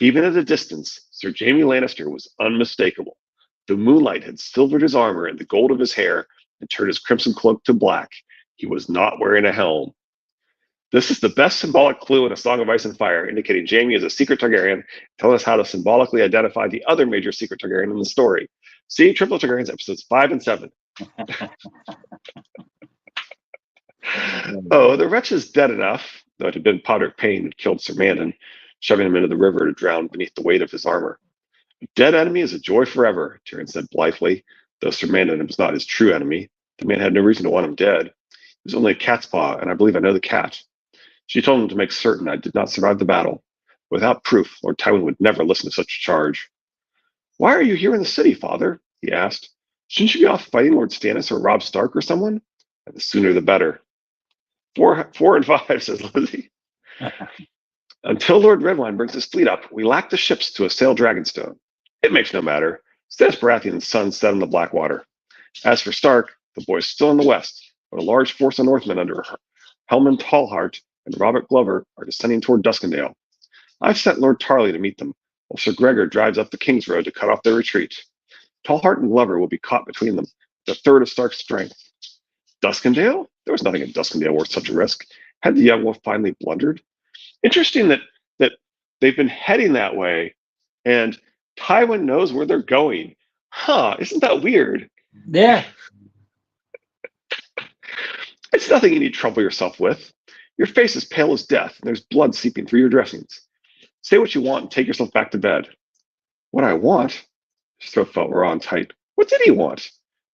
even at a distance, Sir Jaime Lannister was unmistakable. The moonlight had silvered his armor and the gold of his hair and turned his crimson cloak to black. He was not wearing a helm. This is the best symbolic clue in A Song of Ice and Fire, indicating Jaime is a secret Targaryen, telling us how to symbolically identify the other major secret Targaryen in the story. See Triple Targaryens episodes 5 and 7. Oh, the wretch is dead enough, though it had been Podrick Payne who killed Sir Mandon, shoving him into the river to drown beneath the weight of his armor. A dead enemy is a joy forever, Tyrion said blithely, though Sir Mandon was not his true enemy. The man had no reason to want him dead. He was only a cat's paw, and I believe I know the cat. She told him to make certain I did not survive the battle. Without proof, Lord Tywin would never listen to such a charge. Why are you here in the city, father? He asked. Shouldn't you be off fighting Lord Stannis or Robb Stark or someone? And the sooner the better. Four and 5, says Lizzie. Until Lord Redwine brings his fleet up, we lack the ships to assail Dragonstone. It makes no matter. Stannis Baratheon's son set on the Blackwater. As for Stark, the boy is still in the west, but a large force of Northmen under Helmund Tallhart and Robert Glover are descending toward Duskendale. I've sent Lord Tarley to meet them, while Sir Gregor drives up the King's Road to cut off their retreat. Tallhart and Glover will be caught between them, the third of Stark's strength. Duskendale? There was nothing in Duskendale worth such a risk. Had the young wolf finally blundered? Interesting that they've been heading that way, and Tywin knows where they're going. Huh, isn't that weird? Yeah. It's nothing you need to trouble yourself with. Your face is pale as death, and there's blood seeping through your dressings. Say what you want and take yourself back to bed. What I want? His throat felt raw and tight. What did he want?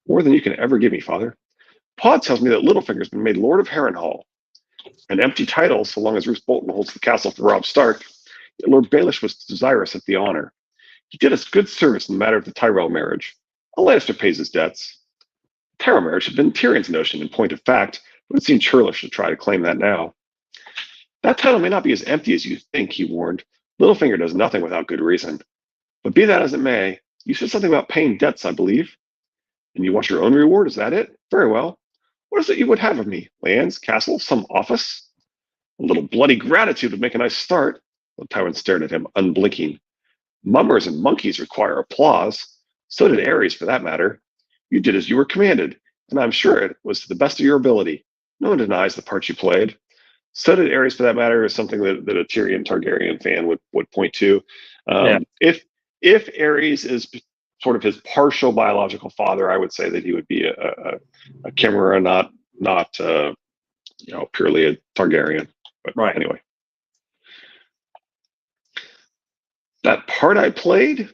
More than you can ever give me, father. Pod tells me that Littlefinger's been made Lord of Harrenhal. An empty title, so long as Roose Bolton holds the castle for Robb Stark, yet Lord Baelish was desirous of the honor. He did us good service in the matter of the Tyrell marriage. A Lannister pays his debts. The Tyrell marriage had been Tyrion's notion in point of fact, but it seemed churlish to try to claim that now. That title may not be as empty as you think, he warned. Littlefinger does nothing without good reason. But be that as it may, you said something about paying debts, I believe. And you want your own reward, is that it? Very well. What is it you would have of me? Lands, castle, some office? A little bloody gratitude would make a nice start. Lord Tywin stared at him, unblinking. Mummers and monkeys require applause. So did Ares, for that matter. You did as you were commanded, and I'm sure it was to the best of your ability. No one denies the part you played. So did Ares, for that matter, is something that a Tyrion Targaryen fan would point to. Yeah. If Ares is sort of his partial biological father, I would say that he would be a Chimera, not purely a Targaryen. But Right. Anyway, that part I played,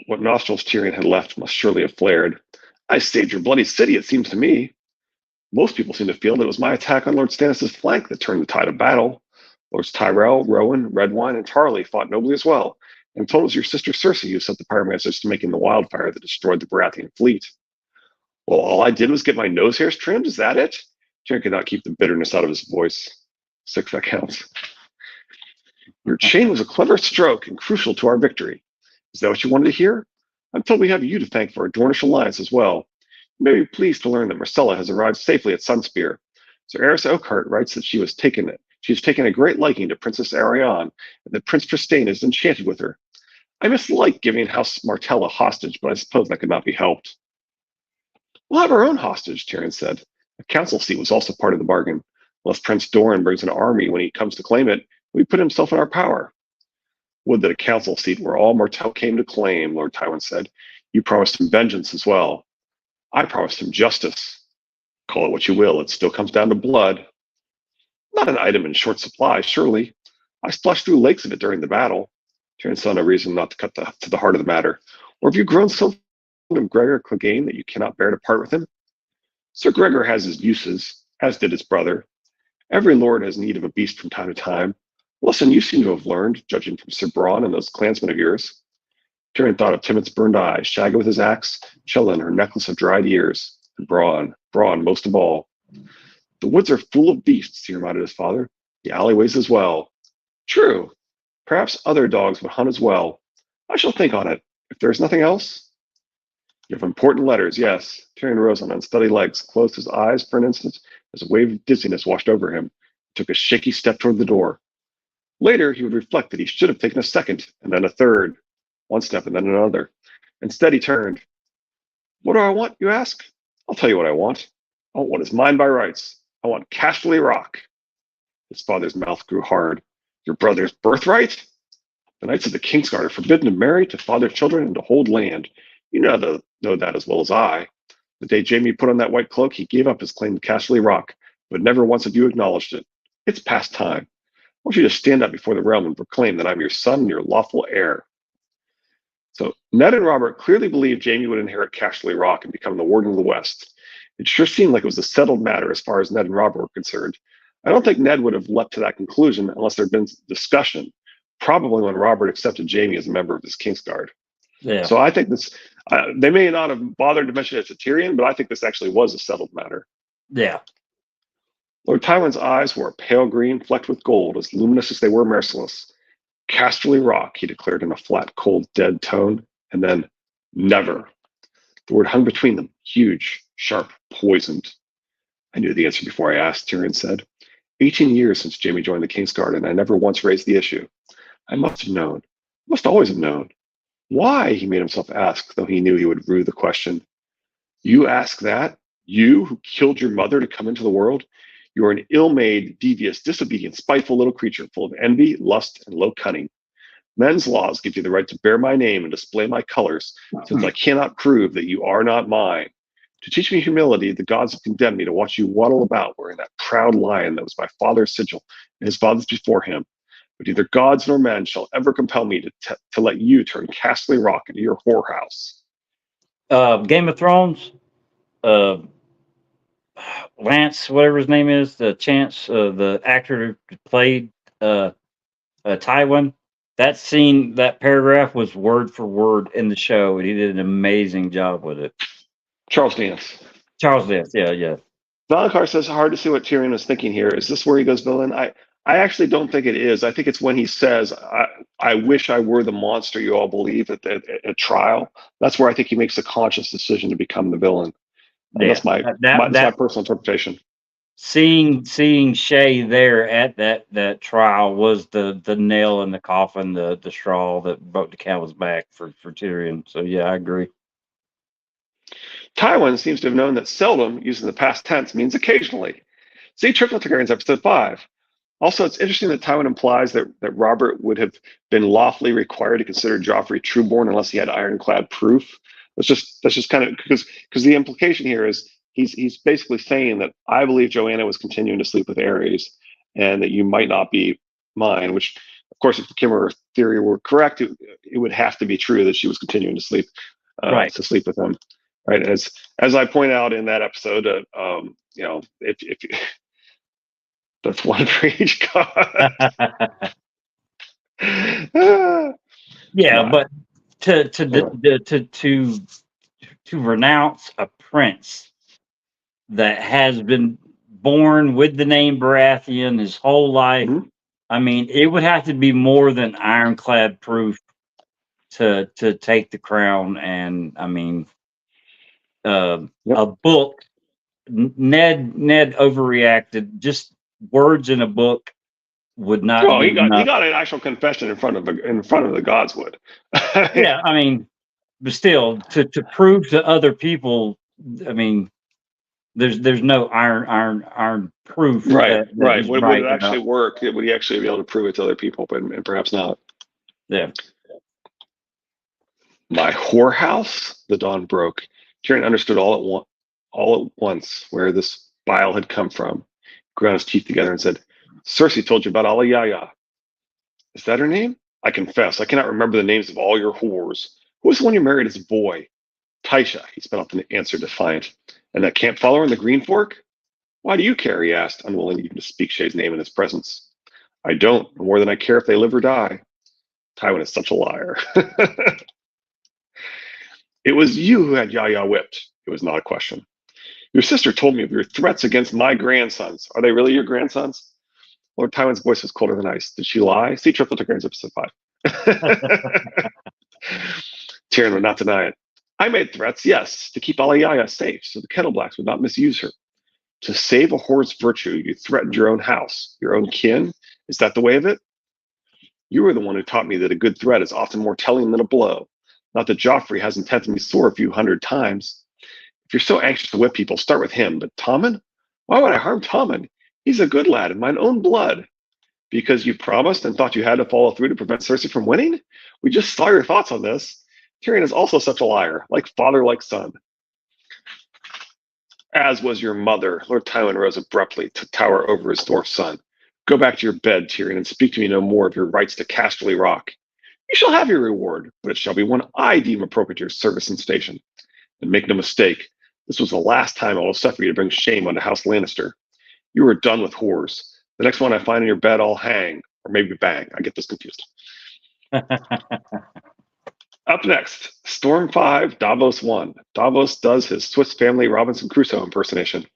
what nostrils Tyrion had left must surely have flared. I saved your bloody city, it seems to me. Most people seem to feel that it was my attack on Lord Stannis' flank that turned the tide of battle. Lords Tyrell, Rowan, Redwine, and Tarley fought nobly as well, and told us your sister Cersei who set the pyromancers to making the wildfire that destroyed the Baratheon fleet. Well, all I did was get my nose hairs trimmed, is that it? Tyrion could not keep the bitterness out of his voice. 6 that counts. Your chain was a clever stroke and crucial to our victory. Is that what you wanted to hear? I'm told we have you to thank for our Dornish alliance as well. You may be pleased to learn that Marcella has arrived safely at Sunspear. Sir Eris Oakhart writes that she has taken a great liking to Princess Arianne, and that Prince Trystane is enchanted with her. I mislike giving House Martell a hostage, but I suppose that could not be helped. We'll have our own hostage, Tyrion said. A council seat was also part of the bargain. Unless Prince Doran brings an army when he comes to claim it, we put himself in our power. Would that a council seat were all Martell came to claim, Lord Tywin said. You promised him vengeance as well. I promised him justice. Call it what you will, it still comes down to blood. Not an item in short supply, surely. I splashed through lakes of it during the battle. Tyrion saw no reason not to cut to the heart of the matter. Or have you grown so fond of Gregor Clegane that you cannot bear to part with him? Sir Gregor has his uses, as did his brother. Every lord has need of a beast from time to time. A lesson you seem to have learned, judging from Sir Bronn and those clansmen of yours. Tyrion thought of Timot's burned eyes, Shagga with his axe, Shelyn her necklace of dried ears, and Bronn most of all. The woods are full of beasts, he reminded his father. The alleyways as well. True. Perhaps other dogs would hunt as well. I shall think on it. If there is nothing else. You have important letters, yes. Tyrion rose on unsteady legs, closed his eyes for an instant as a wave of dizziness washed over him, and took a shaky step toward the door. Later, he would reflect that he should have taken a second, and then a third, one step and then another. Instead, he turned. What do I want, you ask? I'll tell you what I want. I want what is mine by rights. I want Casterly Rock. His father's mouth grew hard. Your brother's birthright? The knights of the Kingsguard are forbidden to marry, to father children, and to hold land. You know that as well as I. The day Jaime put on that white cloak, he gave up his claim to Casterly Rock, but never once have you acknowledged it. It's past time. I want you to stand up before the realm and proclaim that I'm your son and your lawful heir. So Ned and Robert clearly believed Jaime would inherit Casterly Rock and become the Warden of the West. It sure seemed like it was a settled matter as far as Ned and Robert were concerned. I don't think Ned would have leapt to that conclusion unless there had been discussion, probably when Robert accepted Jaime as a member of his Kingsguard. Yeah. So I think this, they may not have bothered to mention it to Tyrion, but I think this actually was a settled matter. Yeah. Lord Tywin's eyes were a pale green flecked with gold, as luminous as they were merciless. Casterly Rock, he declared in a flat, cold, dead tone, and then, never. The word hung between them, huge, sharp, poisoned. I knew the answer before I asked, Tyrion said. 18 years since Jaime joined the Kingsguard, and I never once raised the issue. I must have known, must always have known. Why, he made himself ask, though he knew he would rue the question. You ask that? You, who killed your mother to come into the world? You are an ill-made, devious, disobedient, spiteful little creature, full of envy, lust, and low cunning. Men's laws give you the right to bear my name and display my colors, since I cannot prove that you are not mine. To teach me humility, the gods have condemned me to watch you waddle about wearing that proud lion that was my father's sigil and his father's before him. But neither gods nor men shall ever compel me to let you turn Casterly Rock into your whorehouse. Game of Thrones. Lance, whatever his name is, the Chance, the actor who played Tywin. That scene, that paragraph was word for word in the show, and he did an amazing job with it. Charles Dance. Charles Dance, yeah. Valakar says, hard to see what Tyrion was thinking here. Is this where he goes villain? I actually don't think it is. I think it's when he says, I wish I were the monster you all believe at trial. That's where I think he makes a conscious decision to become the villain. That's my personal interpretation. Seeing Shay there at that trial was the nail in the coffin, the straw that broke the camel's back for Tyrion. So yeah, I agree. Tywin seems to have known that seldom, using the past tense, means occasionally. See Triple Targaryen's episode 5. Also, it's interesting that Tywin implies that Robert would have been lawfully required to consider Joffrey trueborn unless he had ironclad proof. That's just kind of because the implication here is he's basically saying that I believe Joanna was continuing to sleep with Aerys, and that you might not be mine. Which, of course, if the Kimmer theory were correct, it would have to be true that she was continuing to sleep with him. Right, as I point out in that episode, if that's one for each god. Yeah, but to renounce a prince that has been born with the name Baratheon his whole life, mm-hmm. I mean, it would have to be more than ironclad proof to take the crown. And I mean, a book, Ned overreacted. Just words in a book would not. Oh, he got an actual confession in front of the gods would. Yeah, I mean, but still, to prove to other people, I mean, there's no iron proof. Right. Would it actually work? Would he actually be able to prove it to other people? But perhaps not. Yeah. My whorehouse. The dawn broke. Tyrion understood all at once where this bile had come from. He ground his teeth together and said, Cersei told you about Alayaya. Is that her name? I confess, I cannot remember the names of all your whores. Who was the one you married as a boy? Tysha, he spit out the answer defiant. And that camp follower in the Green Fork? Why do you care, he asked, unwilling even to speak Shay's name in his presence. I don't, more than I care if they live or die. Tywin is such a liar. It was you who had Yaya whipped. It was not a question. Your sister told me of your threats against my grandsons. Are they really your grandsons? Lord Tywin's voice was colder than ice. Did she lie? See Triple Targaryen's episode 5. Tyrion would not deny it. I made threats, yes, to keep Alayaya safe so the Kettleblacks would not misuse her. To save a whore's virtue, you threatened your own house, your own kin. Is that the way of it? You were the one who taught me that a good threat is often more telling than a blow. Not that Joffrey hasn't tempted me sore a few hundred times. If you're so anxious to whip people, start with him. But Tommen? Why would I harm Tommen? He's a good lad in mine own blood. Because you promised and thought you had to follow through to prevent Cersei from winning? We just saw your thoughts on this. Tyrion is also such a liar, like father, like son. As was your mother. Lord Tywin rose abruptly to tower over his dwarf son. Go back to your bed, Tyrion, and speak to me no more of your rights to Casterly Rock. You shall have your reward, but it shall be one I deem appropriate to your service and station. And make no mistake, this was the last time I will suffer you to bring shame onto House Lannister. You are done with whores. The next one I find in your bed, I'll hang, or maybe bang. I get this confused. Up next, Storm 5, Davos 1. Davos does his Swiss Family Robinson Crusoe impersonation.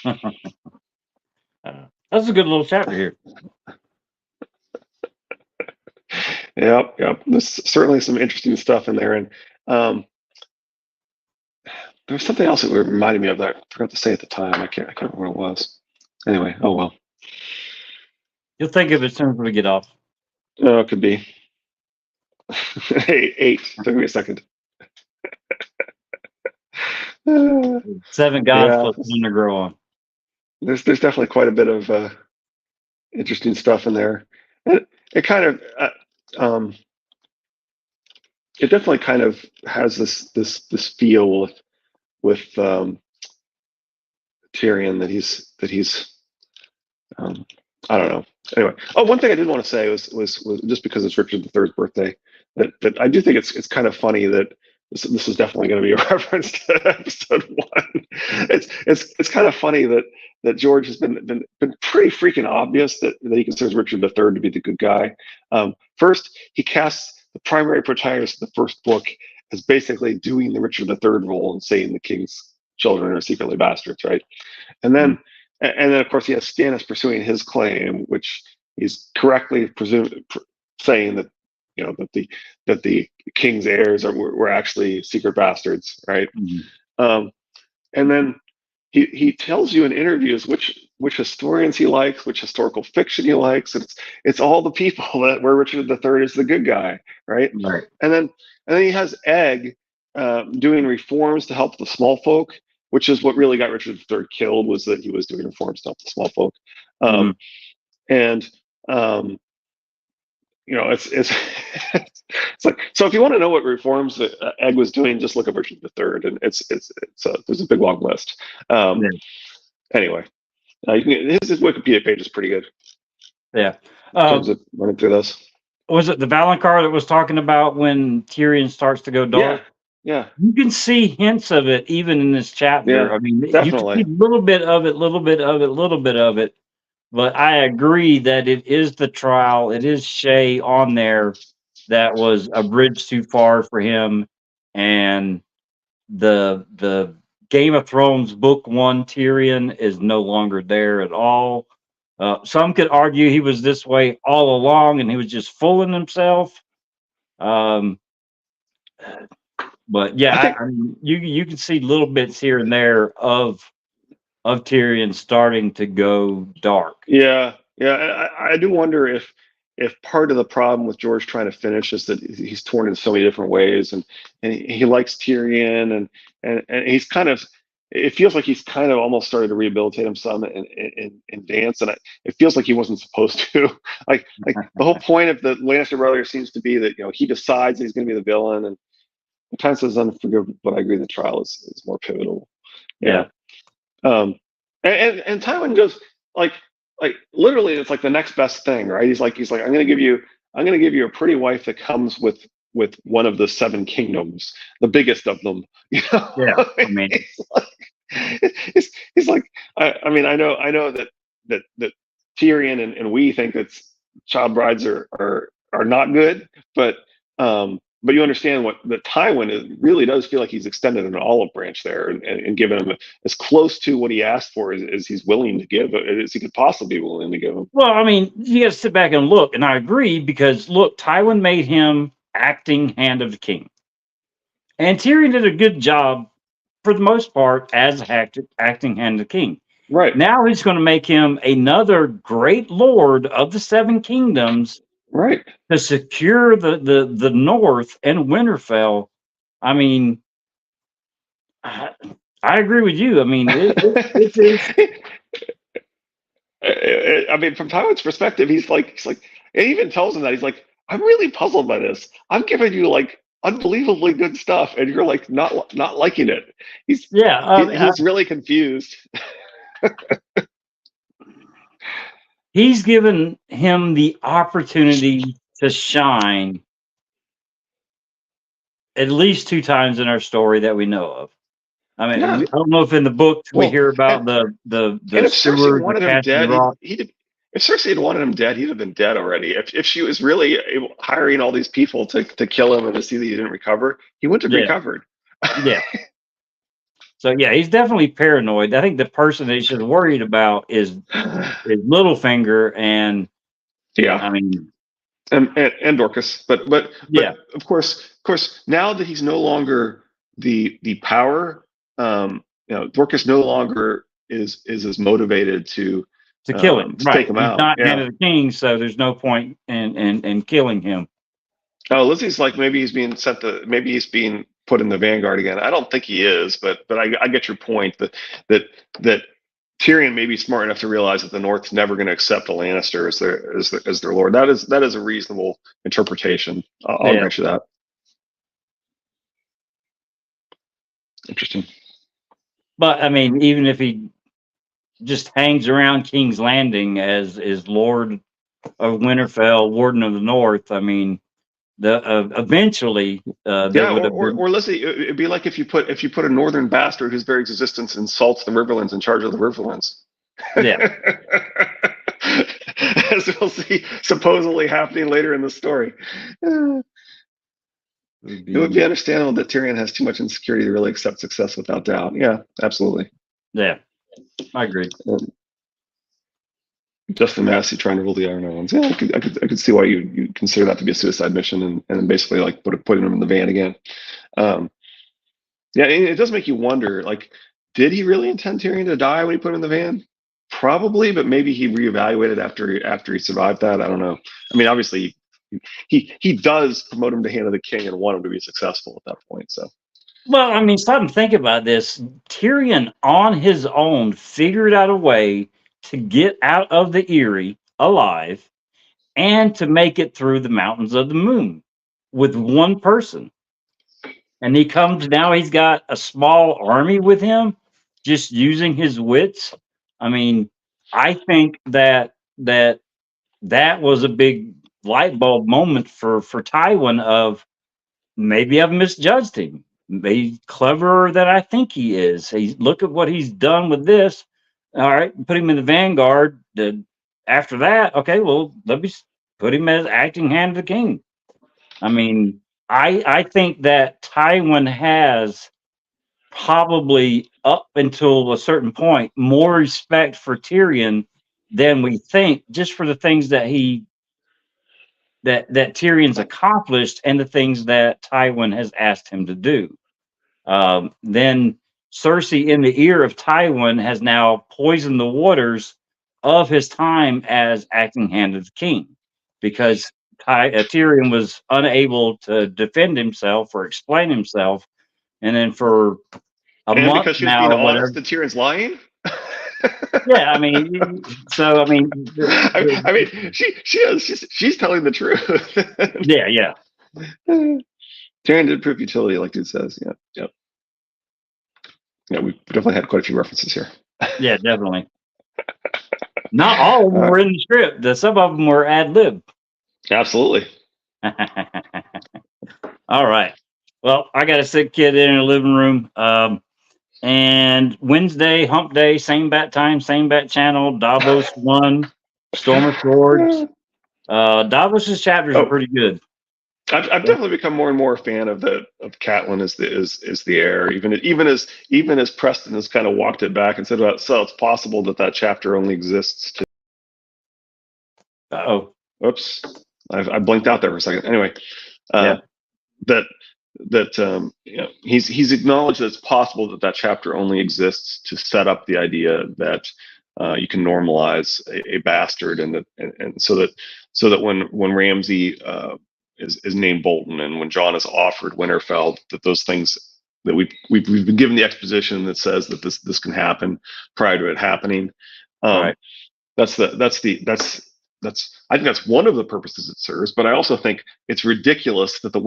That's a good little chapter here. Yep. There's certainly some interesting stuff in there. And there was something else that reminded me of that I forgot to say at the time. I can't remember what it was. Anyway, oh well. You'll think of it as soon as we get off. Oh, it could be. Hey, 8. Took me a second. 7 gods plus one to grow on. There's definitely quite a bit of interesting stuff in there. It kind of it definitely kind of has this feel with Tyrion that he's I don't know. Anyway, one thing I did want to say was just because it's Richard III's birthday, that I do think it's kind of funny that this is definitely going to be a reference to episode 1. It's kind of funny that George has been pretty freaking obvious that he considers Richard III to be the good guy. First, he casts the primary protagonist of the first book as basically doing the Richard III role and saying the king's children are secretly bastards, right? And then of course he has Stannis pursuing his claim, which he's correctly saying that that the king's heirs were actually secret bastards, right? And then he tells you in interviews which historians he likes, which historical fiction he likes. It's all the people where Richard III is the good guy, right? Right. And then he has Egg doing reforms to help the small folk, which is what really got Richard III killed, was that he was doing reforms to help the small folk. And it's like, so if you want to know what reforms that Egg was doing, just look at Richard III, and there's a big long list. Anyway, his Wikipedia page is pretty good. Yeah. In terms of running through this. Was it the Valonqar that was talking about when Tyrion starts to go dark? Yeah. You can see hints of it even in this chapter. Yeah, I mean, definitely. you can see a little bit of it. But I agree that it is the trial. It is Shay on there that was a bridge too far for him, and the Game of Thrones book 1 Tyrion is no longer there at all. Some could argue he was this way all along, and he was just fooling himself. But yeah, I mean, you can see little bits here and there of Tyrion starting to go dark. Yeah. I do wonder if part of the problem with George trying to finish is that he's torn in so many different ways, and he likes Tyrion, and he's kind of, it feels like he's kind of almost started to rehabilitate himself in Dance, and it feels like he wasn't supposed to. like the whole point of the Lannister brothers seems to be that he decides that he's going to be the villain, and it kind of says unforgivable, but I agree the trial is more pivotal. Yeah. And Tywin goes like literally, it's like the next best thing, right? He's like I'm gonna give you a pretty wife that comes with one of the 7 kingdoms, the biggest of them. Yeah, I mean, he's like, I mean, I know that Tyrion and we think that child brides are not good, but you understand what the Tywin really does feel like he's extended an olive branch there and given him as close to what he asked for as he's willing to give, as he could possibly be willing to give him. Well, I mean, you got to sit back and look, and I agree, because look, Tywin made him acting hand of the king, and Tyrion did a good job for the most part as acting hand of the king. Right. Now he's going to make him another great lord of the 7 kingdoms. Right. To secure the North and Winterfell. I mean, I agree with you. I mean, it is. I mean, from Tywin's perspective, he's like, it even tells him that he's like, I'm really puzzled by this. I'm giving you like unbelievably good stuff, and you're like not liking it. He's really confused. He's given him the opportunity to shine at least 2 times in our story that we know of. I mean, I don't know if in the book we hear about the if Cersei wanted him dead, if Cersei had wanted him dead, he'd have been dead already. If she was really hiring all these people to kill him and to see that he didn't recover, he wouldn't have recovered. Yeah. So yeah, he's definitely paranoid. I think the person that he's worried about is Littlefinger, and I mean, and Dorcas, but of course, now that he's no longer the power, Dorcas no longer is as motivated to kill him, to take him out. He's not hand of the king, so there's no point in killing him. Oh, Lizzie's like, maybe he's being put in the vanguard again. I don't think he is, but I get your point that Tyrion may be smart enough to realize that the North's never going to accept a Lannister as their lord. That is a reasonable interpretation. I'll grant you that. Interesting. But I mean, even if he just hangs around King's Landing as Lord of Winterfell, Warden of the North, I mean, eventually there Yeah, would have been. or let's say it'd be like if you put a northern bastard whose very existence insults the Riverlands in charge of the Riverlands. Yeah. As we'll see, supposedly happening later in the story. It would be understandable that Tyrion has too much insecurity to really accept success without doubt. Yeah, absolutely. Yeah, I agree. Justin Massey trying to rule the Iron Islands. Yeah, I could see why you consider that to be a suicide mission, and basically like putting him in the van again. Yeah, it does make you wonder. Like, did he really intend Tyrion to die when he put him in the van? Probably, but maybe he reevaluated after he survived that. I don't know. I mean, obviously, he does promote him to Hand of the King and want him to be successful at that point. So. Well, I mean, stop and think about this. Tyrion on his own figured out a way to get out of the Eyrie alive and to make it through the Mountains of the Moon with one person. And he comes now, he's got a small army with him, just using his wits. I mean, I think that was a big light bulb moment for Tywin of maybe I've misjudged him. He's cleverer than I think he is. Look at what he's done with this. All right, put him in the vanguard. After that, okay, well, let me put him as acting hand of the king. I mean, I think that Tywin has probably up until a certain point more respect for Tyrion than we think, just for the things that that Tyrion's accomplished and the things that Tywin has asked him to do. Then Cersei, in the ear of Tywin, has now poisoned the waters of his time as acting hand of the king, because Tyrion was unable to defend himself or explain himself, and then for a month because she was now, being honest, and Tyrion's lying. Yeah, I mean, so I mean, I mean, she's telling the truth. yeah. Tyrion did prove utility, like dude says. Yeah. We definitely had quite a few references here. Yeah, definitely. Not all of them were in the script. Some of them were ad lib. Absolutely. All right. Well, I got a sick kid in the living room. And Wednesday, hump day, same bat time, same bat channel. Davos 1, Storm of Swords. Davos's chapters are pretty good. I've definitely become more and more a fan of Catelyn as the heir. Even as Preston has kind of walked it back and said, well, so it's possible that chapter only exists to. Oh, oops! I blinked out there for a second. Anyway, he's acknowledged that it's possible that chapter only exists to set up the idea that you can normalize a bastard, and so that when Ramsay is named Bolton, and when Jon is offered Winterfell, that those things that we've been given the exposition that says that this can happen prior to it happening. Right. I think that's one of the purposes it serves, but I also think it's ridiculous that the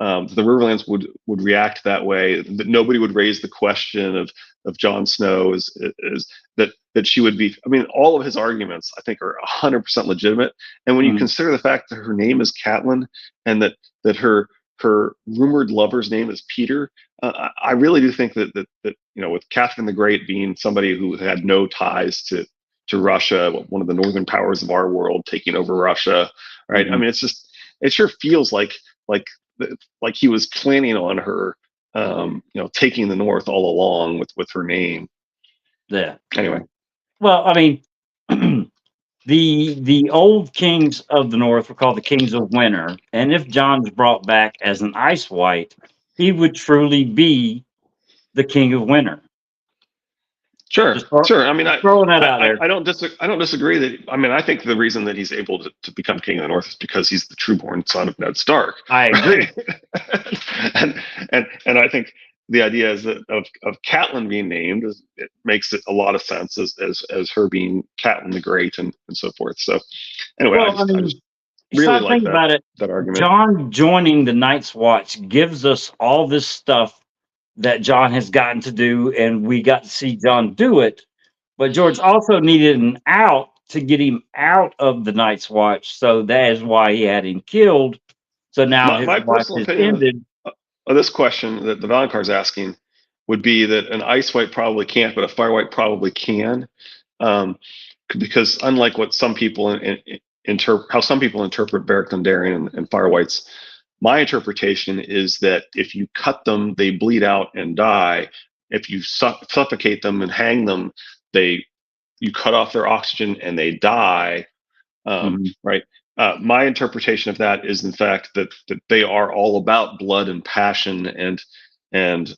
Riverlands would react that way. That nobody would raise the question of Jon Snow is that she would be. I mean, all of his arguments I think are 100% legitimate. And when you consider the fact that her name is Catelyn, and that her rumored lover's name is Peter, I really do think that with Catherine the Great being somebody who had no ties to Russia, one of the northern powers of our world, taking over Russia, right? I mean, it sure feels like he was planning on her, taking the North all along with her name. Yeah. Anyway. Well, I mean, the old kings of the North were called the Kings of Winter, and if Jon's brought back as an Ice White, he would truly be the King of Winter. Sure. I mean, throwing that out there. I don't disagree that. I mean, I think the reason that he's able to become King of the North is because he's the trueborn son of Ned Stark. I agree. and I think the idea is that of Catelyn being named, it makes it a lot of sense as her being Catelyn the Great and so forth. So anyway, well, I just really like that argument. Jon joining the Night's Watch gives us all this stuff that Jon has gotten to do, and we got to see Jon do it. But George also needed an out to get him out of the Night's Watch. So that is why he had him killed. So now his My watch personal is opinion ended. of this question that the Valakar is asking would be that an Ice White probably can't, but a Fire White probably can, because unlike what some people how some people interpret Beric Dondarrion and Fire Whites, my interpretation is that if you cut them, they bleed out and die. If you suffocate them and hang them, you cut off their oxygen and they die. Right. My interpretation of that is, in fact, that they are all about blood and passion, and that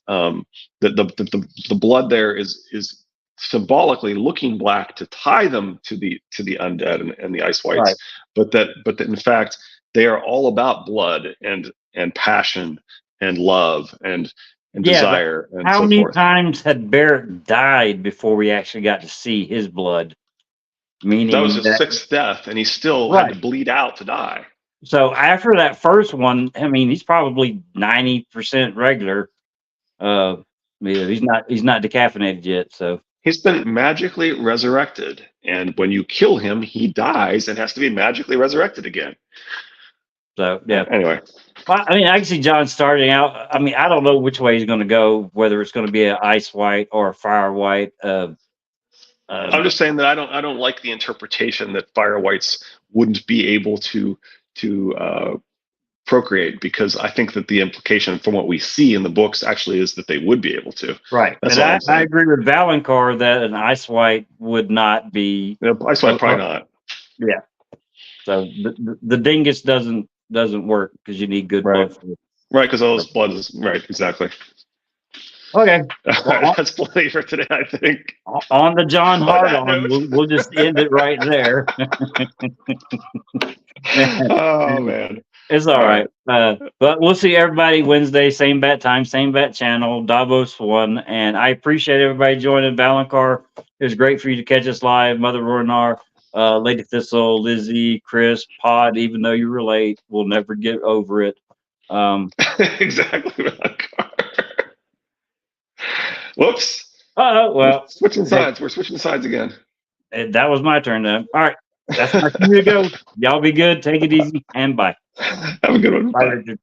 the blood there is symbolically looking black to tie them to the undead and the Ice Whites, Right. but that in fact they are all about blood and passion and love and desire and how so many forth. times had Beric died before we actually got to see his blood? Meaning That was his sixth death, and he still had to bleed out to die. So after that first one, I mean, he's probably 90% regular. He's not decaffeinated yet. So he's been magically resurrected, and when you kill him, he dies and has to be magically resurrected again. So yeah. Anyway, well, I mean, I can see John starting out. I mean, I don't know which way he's going to go, whether it's going to be an Ice White or a Fire White. I'm just saying that I don't like the interpretation that Fire Whites wouldn't be able to procreate, because I think that the implication from what we see in the books actually is that they would be able to. Right. That's and all I agree with Valakar that an Ice White would not be. Ice White probably not. Yeah. So the dingus doesn't work because you need good blood. Right, because all this blood is right. Exactly. Okay. Well, that's plenty for today, I think. On the John Hart on, we'll just end it right there. Oh man. It's all right. But we'll see everybody Wednesday, same bat time, same bat channel, Davos 1. And I appreciate everybody joining. Valakar, it was great for you to catch us live. Mother Rornar, Lady Thistle, Lizzie, Chris, Pod, even though you were late, we'll never get over it. Exactly, Valakar. Whoops. Well. We're switching sides. We're switching sides again. That was my turn then. All right. That's my cue to go. Y'all be good. Take it easy and bye. Have a good one. Bye, Richard.